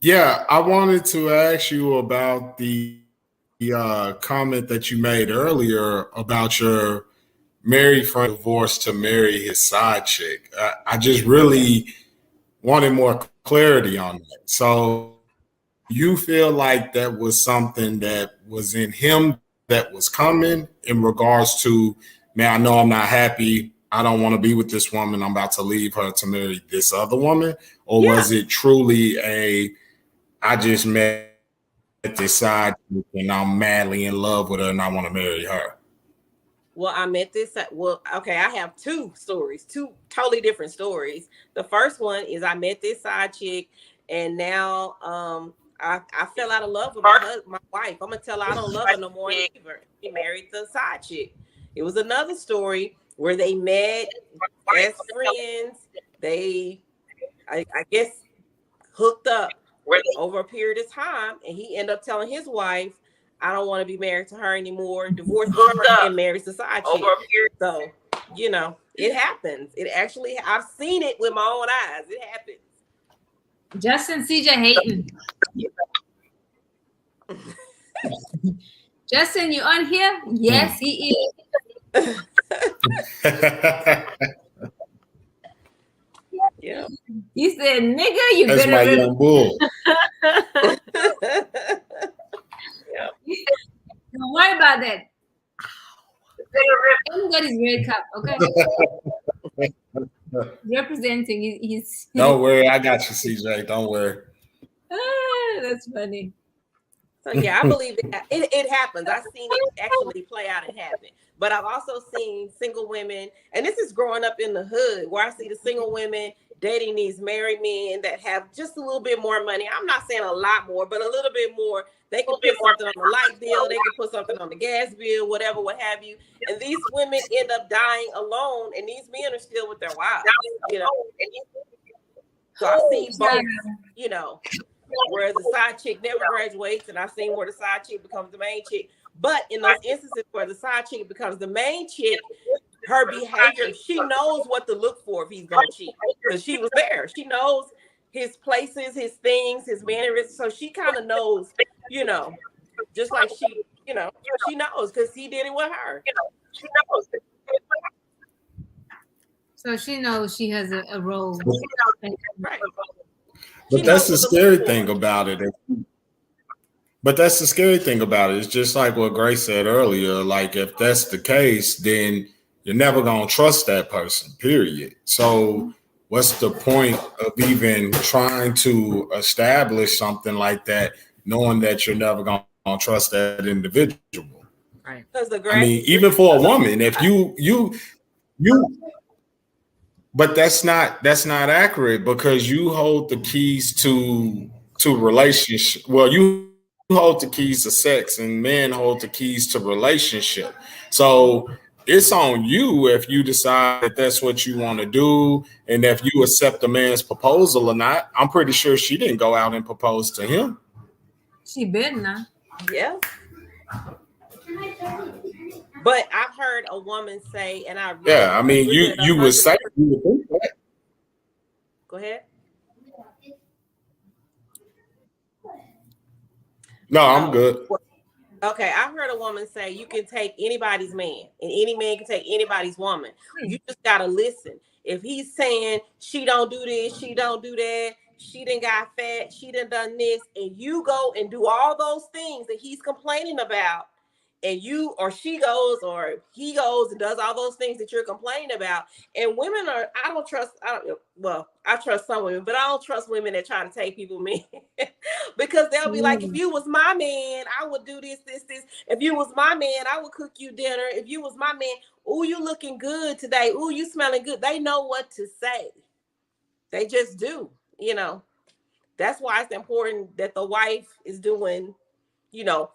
B: Yeah, I wanted to ask you about the comment that you made earlier about your married friend divorced to marry his side chick. I just really wanted more clarity on that. So you feel like that was something that was in him that was coming in regards to, man, I know I'm not happy. I don't want to be with this woman. I'm about to leave her to marry this other woman. Or was it truly I just met this side chick and I'm madly in love with her and I want to marry her?
C: Well, I met this. Well, okay, I have two stories, two totally different stories. The first one is I met this side chick, and now I fell out of love with my wife. I'm gonna tell her I don't love her no more and leave her. He married the side chick. It was another story where they met as friends. They, I guess, hooked up over a period of time, and he ended up telling his wife, I don't want to be married to her anymore, divorced her, and marries the side chick. So, you know, it happens. It actually, I've seen it with my own eyes. It happens.
A: Justin CJ hating. Justin, you on here? Yes, he is.
C: Yeah.
A: You said, nigga, you
B: That's
A: better
B: my young bull.
A: Don't worry about that. Everybody's red cup, okay? Representing, he's.
B: Don't worry, I got you, CJ. Don't worry.
A: That's funny.
C: So yeah, I believe it happens. I've seen it actually play out and happen. But I've also seen single women, and this is growing up in the hood, where I see the single women dating these married men that have just a little bit more money. I'm not saying a lot more, but a little bit more. They can put something on the light bill, they can put something on the gas bill, whatever, what have you. And these women end up dying alone, and these men are still with their wives, you know. So I've seen both, you know, where the side chick never graduates, and I've seen where the side chick becomes the main chick. But in those instances where the side chick becomes the main chick, her behavior, she knows what to look for if he's gonna cheat, because she was there. She knows his places, his things, his mannerisms. So she kind of knows, you know, just like she, you know, she knows because he did it with her. She knows.
A: So she knows she has a role.
C: Right.
B: But that's the scary thing about it. But that's the scary thing about it. It's just like what Grace said earlier. Like, if that's the case, then you're never going to trust that person, period. So what's the point of even trying to establish something like that, knowing that you're never going to trust that individual?
D: Right.
B: I mean, even for a woman, if you but that's not accurate, because you hold the keys to relationship. Well, you hold the keys to sex, and men hold the keys to relationship. So it's on you if you decide that that's what you want to do, and if you accept a man's proposal or not. I'm pretty sure she didn't go out and propose to him.
A: She better not.
C: Yeah. But I've heard a woman say, and I really
B: I mean, you would say, you would think that.
C: Go ahead.
B: No, I'm good.
C: Okay, I've heard a woman say you can take anybody's man, and any man can take anybody's woman. You just gotta listen. If he's saying she don't do this, she don't do that, she done got fat, she done this, and you go and do all those things that he's complaining about, and you or she goes or he goes and does all those things that you're complaining about. And women are, I trust some women, but I don't trust women that try to take people men because they'll be like, if you was my man, I would do this. If you was my man, I would cook you dinner. If you was my man, ooh, you looking good today. Ooh, you smelling good. They know what to say. They just do, you know. That's why it's important that the wife is doing, you know,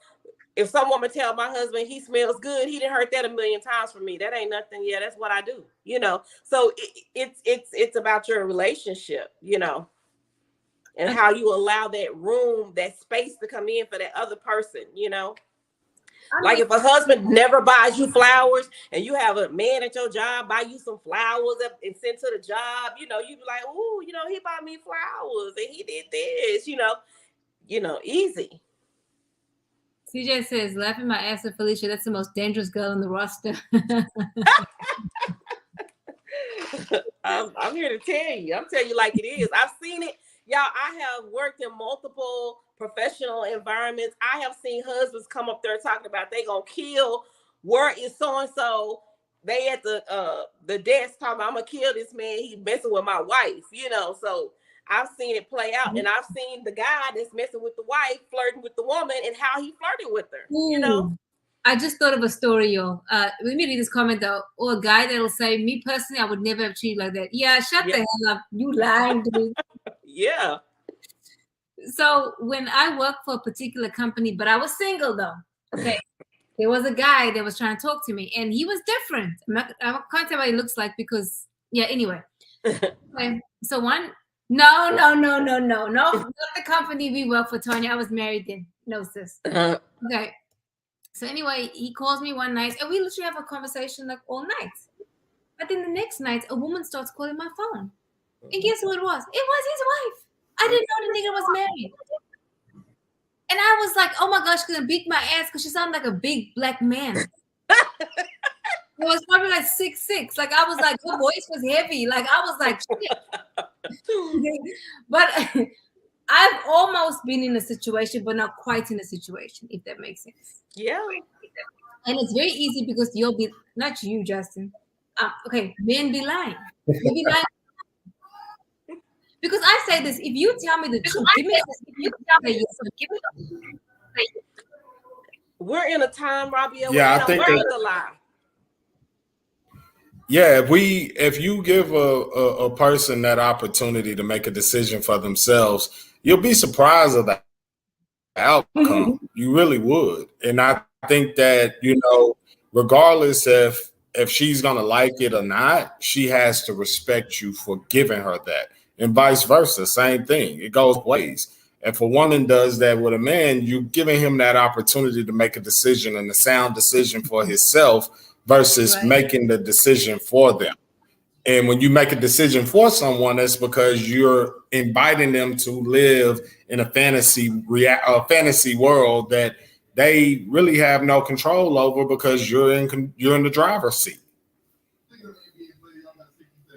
C: if some woman tell my husband he smells good, he done heard that a million times from me. That ain't nothing. Yeah, that's what I do. You know, so it's about your relationship, you know, and how you allow that room, that space to come in for that other person, you know. Like if a husband never buys you flowers and you have a man at your job buy you some flowers and send to the job, you know, you be like, ooh, you know, he bought me flowers and he did this, you know, easy.
A: CJ says, laughing my ass at Felicia, that's the most dangerous girl on the roster.
C: I'm here to tell you. I'm telling you like it is. I've seen it. Y'all, I have worked in multiple professional environments. I have seen husbands come up there talking about they gonna kill. Where is so-and-so? They at the desk talking about, I'm gonna kill this man. He messing with my wife, you know, so I've seen it play out, and I've seen the guy that's messing with the wife flirting with the woman and how he flirted with her, you know.
A: I just thought of a story, y'all. Let me read this comment though. Or a guy that'll say, "Me personally, I would never have cheated like that." Yeah, shut the hell up. You lying, dude.
C: Yeah.
A: So when I worked for a particular company, but I was single though. Okay. There was a guy that was trying to talk to me, and he was different. I can't tell what he looks like because, yeah. Anyway, okay. So no, not the company we work for, Tony. I was married then. No, sis. Okay. So anyway, he calls me one night, and we literally have a conversation like all night. But then the next night, a woman starts calling my phone, and guess who it was? It was his wife. I didn't know the nigga was married. And I was like, oh my gosh, she's gonna beat my ass because she sounded like a big black man. It was probably like 6'6". Like I was like, her voice was heavy. Like I was like, shit. But I've almost been in a situation, but not quite in a situation, if that makes sense.
C: Yeah.
A: And it's very easy because you'll be, not you, Justin. Okay, men be lying. They be lying. Because I say this, if you tell me the truth,
C: we're in a time, Robbie.
B: Yeah, I think
C: the lie.
B: Yeah, if you give a person that opportunity to make a decision for themselves, you'll be surprised of the outcome. You really would. And I think that, regardless if she's gonna like it or not, she has to respect you for giving her that. And vice versa, same thing. It goes ways. If a woman does that with a man, you're giving him that opportunity to make a decision and a sound decision for himself versus making the decision for them. And when you make a decision for someone, that's because you're inviting them to live in a fantasy world that they really have no control over because you're in the driver's seat.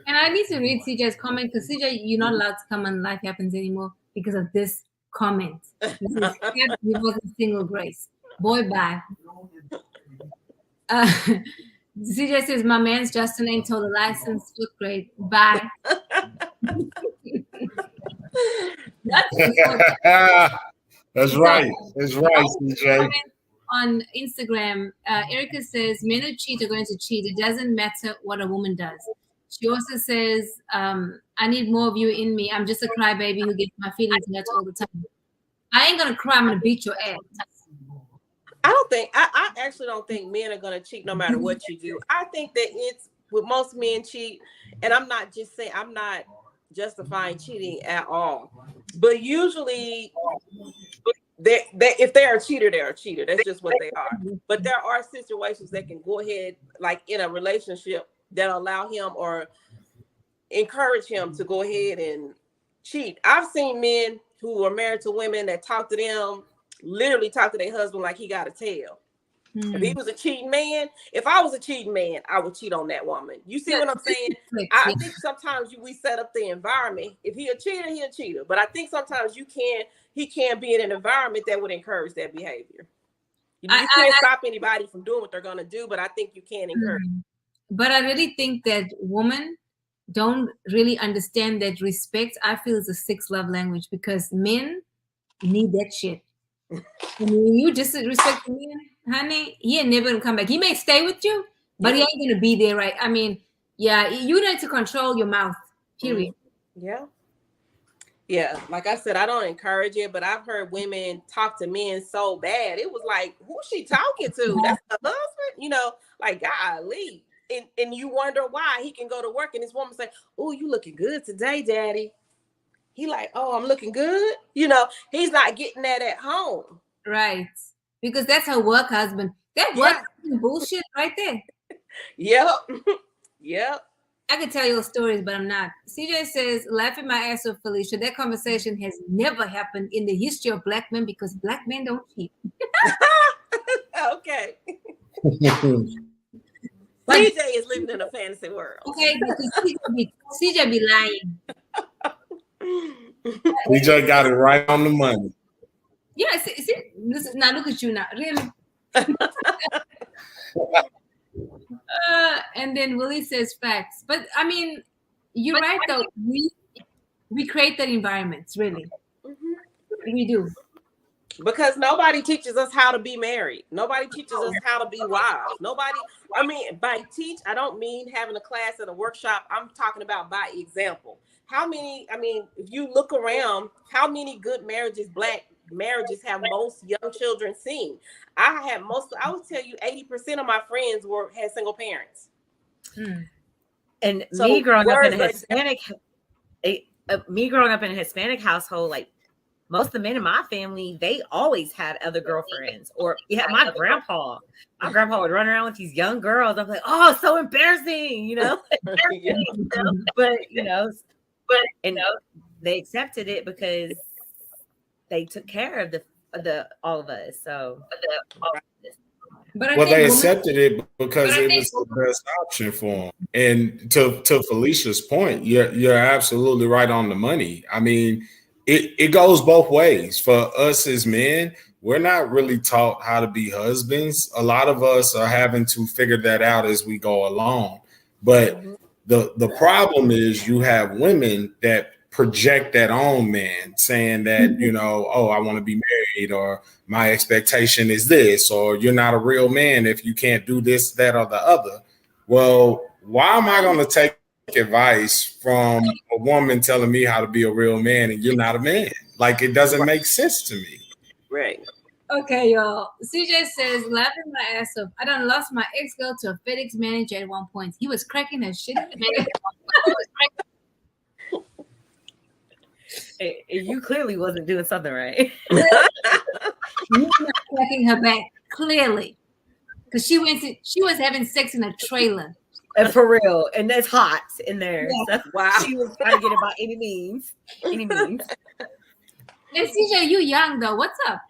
A: And I need to read CJ's comment because CJ, you're not allowed to come on Life Happens anymore because of this comment. He wasn't single, Grace. Boy, bye. CJ says, my man's Justin ain't told a license, 5th grade. Bye.
B: That's right. That's right, CJ.
A: On Instagram, Erica says, men who cheat are going to cheat. It doesn't matter what a woman does. She also says, I need more of you in me. I'm just a crybaby who gets my feelings hurt all the time. I ain't going to cry. I'm going to beat your ass.
C: I actually don't think men are going to cheat no matter what you do. I think that it's with most men cheat, and I'm not justifying cheating at all. But usually, if they're a cheater, they're a cheater. That's just what they are. But there are situations that can go ahead, like in a relationship, that allow him or encourage him to go ahead and cheat. I've seen men who are married to women that literally talk to their husband like he got a tail. If he was a cheating man, if I was a cheating man, I would cheat on that woman. You see what I'm saying? I think sometimes we set up the environment. If he a cheater, he a cheater. But I think sometimes he can't be in an environment that would encourage that behavior. You can't stop anybody from doing what they're going to do, but I think you can encourage.
A: But I really think that women don't really understand that respect, I feel, is a 6th love language because men need that shit. And when you disrespect a man, honey, he ain't never gonna come back. He may stay with you, but he ain't gonna be there, right? I mean, yeah, you need to control your mouth, period.
C: Yeah, like I said, I don't encourage it, but I've heard women talk to men so bad. It was like, who's she talking to? That's her husband? Like, golly. And you wonder why he can go to work and this woman say, oh, you looking good today, daddy. He like, oh, I'm looking good. He's not getting that at home.
A: Right. Because that's her work husband. That work bullshit right there.
C: Yep. Yep.
A: I could tell you stories, but I'm not. CJ says, laughing my ass off, Felicia. That conversation has never happened in the history of black men because black men don't cheat.
C: Okay. CJ is living in a fantasy world.
A: Okay, because CJ be lying.
B: CJ got it right on the money.
A: Yeah, see, now look at you now, really. And then Willie says facts, but I mean, you're right though. We create that environment, really. We do.
C: Because nobody teaches us how to be married. Nobody teaches us how to be wives. Nobody, I mean, by teach, I don't mean having a class and a workshop. I'm talking about by example. How many, I mean, if you look around, how many good marriages, black marriages have most young children seen? I would tell you 80% of my friends had single parents.
D: And
C: So
D: me growing up in a Hispanic household, like most of the men in my family, they always had other girlfriends. Or my grandpa would run around with these young girls. I'm like, oh, so embarrassing, you know. But they accepted it because they took care of the all of us. So,
B: but they accepted it because it was the best option for them. And to Felicia's point, you're absolutely right on the money. I mean, it goes both ways. For us as men, we're not really taught how to be husbands. A lot of us are having to figure that out as we go along. But the problem is you have women that project that on men, saying that, you know, oh, I want to be married, or my expectation is this, or you're not a real man if you can't do this, that, or the other. Well, why am I going to take advice from a woman telling me how to be a real man and you're not a man? Like, it doesn't make sense to me.
C: Right.
A: Okay, y'all. CJ says, laughing my ass off. I done lost my ex-girl to a FedEx manager at one point. He was cracking her shit.
D: You clearly wasn't doing something right.
A: You were not cracking her back, clearly. Because she was having sex in a trailer.
D: And for real. And that's hot in there.
A: Yeah.
D: So
C: wow.
D: She was trying to get it by any means. Any means.
A: And CJ, you young though. What's up?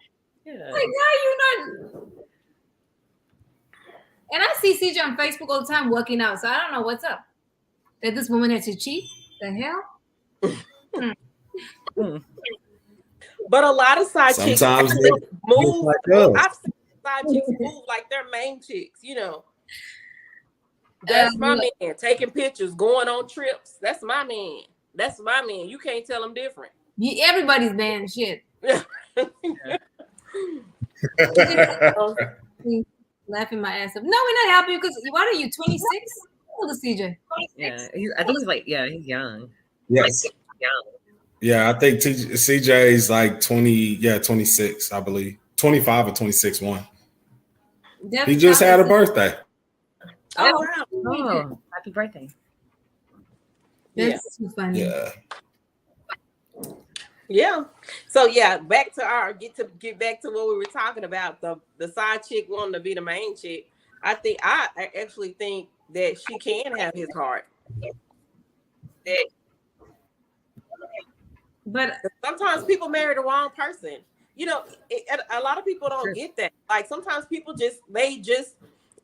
D: Yeah.
A: Like, how you not? And I see CJ on Facebook all the time working out, so I don't know what's up. That this woman had to cheat? The hell?
C: But a lot of side chicks move.
B: Like
C: I've seen side chicks move like they're main chicks, you know. That's my man. Taking pictures, going on trips. That's my man. That's my man. You can't tell him different.
A: Everybody's man, shit. Laughing my ass off. No, we're not happy because what are you, 26? How old is CJ?
D: Yeah, I think he's young.
B: Yes.
D: Like, young.
B: Yeah, I think CJ's like 26, I believe. 25 or 26, one. He just had a birthday.
C: Oh, wow.
D: Oh, happy birthday.
A: That's too funny.
B: Yeah.
C: Yeah. So yeah, back to our get back to what we were talking about, the side chick wanting to be the main chick. I actually think that she can have his heart.
A: But
C: sometimes people marry the wrong person. You know, a lot of people don't get that. Like sometimes people just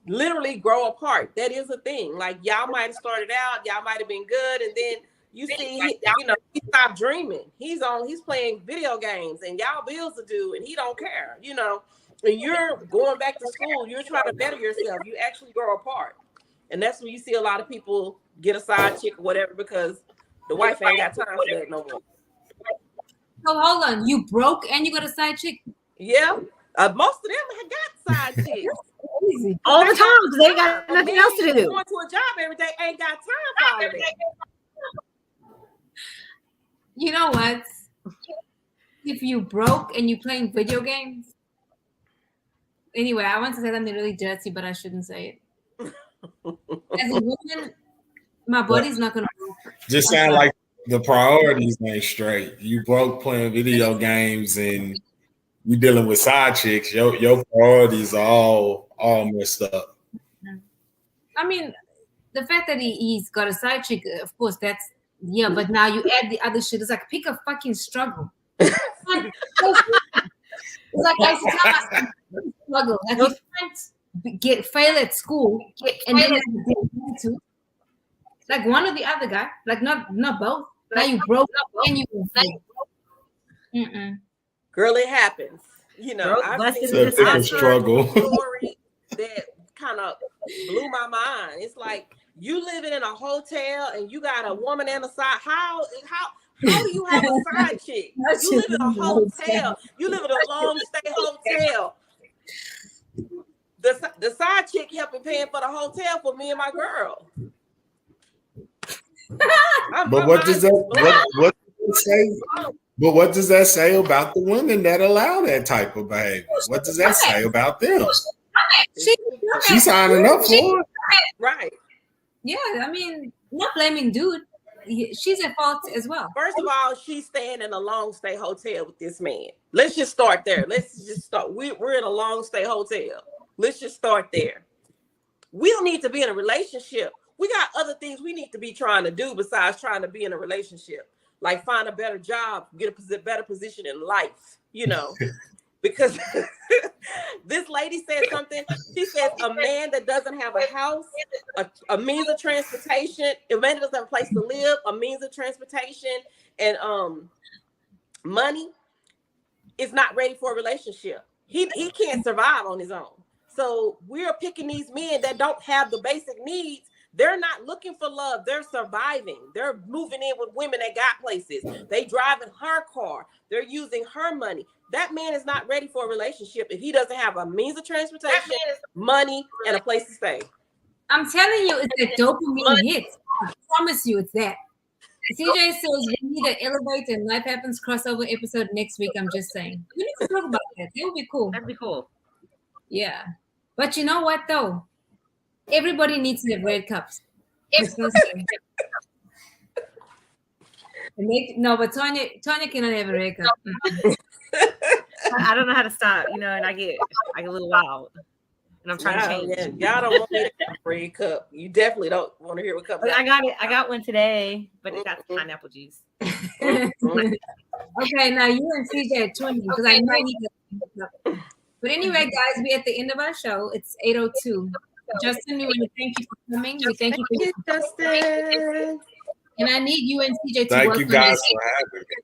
C: literally grow apart. That is a thing. Like y'all might have started out, y'all might have been good, and then you see, he stopped dreaming. He's playing video games, and y'all bills to do, and he don't care. You know, and you're going back to school. You're trying to better yourself. You actually grow apart, and that's when you see a lot of people get a side chick or whatever because the wife ain't got time for that no more.
A: So hold on, you broke and you got a side chick?
C: Yeah, most of them have got side chicks.
A: Easy.
D: All the time because they got nothing else to do.
C: Going to a job every day ain't got time for all of that.
A: You know what? If you broke and you playing video games, anyway, I want to say something really dirty, but I shouldn't say it. As a woman, my body's not gonna work.
B: Just sound like the priorities ain't straight. You broke playing video games and you dealing with side chicks. Your priorities are all messed up.
A: I mean, the fact that he's got a side chick, of course, that's but now you add the other shit. It's like pick a fucking struggle. It's like I used to tell myself, struggle. Like you can't fail at school and then to like one or the other guy, like not both. Now you broke up and you
C: Girl, it happens. You know, I've seen
B: a struggle
C: story that kind of blew my mind. It's like you living in a hotel and you got a woman on the side. How How do you have a side chick? You live in a hotel. You live in a long stay hotel. The side chick helping paying for the hotel for me and my girl.
B: But what does that say? But what does that say about the women that allow that type of behavior? What does that say about them? She's signing up for it.
C: Right.
A: Yeah, I mean, not blaming dude. She's at fault as well.
C: First of all, she's staying in a long stay hotel with this man. Let's just start there. Let's just start. We're in a long stay hotel. Let's just start there. We don't need to be in a relationship. We got other things we need to be trying to do besides trying to be in a relationship. Like find a better job, get a better position in life, you know. Because this lady said something. She says a man that doesn't have a house, a means of transportation, a man that doesn't have a place to live, a means of transportation, and money is not ready for a relationship. He can't survive on his own. So we're picking these men that don't have the basic needs. They're not looking for love. They're surviving. They're moving in with women that got places. They driving her car. They're using her money. That man is not ready for a relationship if he doesn't have a means of transportation, money, and a place to stay.
A: I'm telling you, it's the dopamine hits. I promise you, it's that. CJ says we need an Elevate and Life Happens crossover episode next week. I'm just saying. We need to talk about that. That would be cool.
D: That'd be cool.
A: Yeah. But you know what, though? Everybody needs to have red cups. No, but Tanya cannot have a red cup.
D: I don't know how to stop, you know, and I get a little wild. And I'm trying to change.
C: Yeah. Y'all don't want me to have a red cup. You definitely don't want to hear what cup.
D: I got it. I got one today, but it got pineapple juice.
A: Okay, now you and CJ are 20 because I know you get a cup. But anyway, guys, we're at the end of our show. It's 8:02. Justin, we want to thank you for coming. We thank you for
C: Justin.
A: And I need you and CJ to
B: Thank
A: work
B: you
A: on
B: guys
A: this.
B: for having me.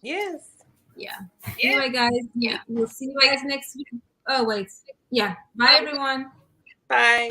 C: Yes.
A: Yeah. Anyway, guys, yeah, we'll see you guys next week. Oh, wait. Yeah. Bye, everyone.
C: Bye.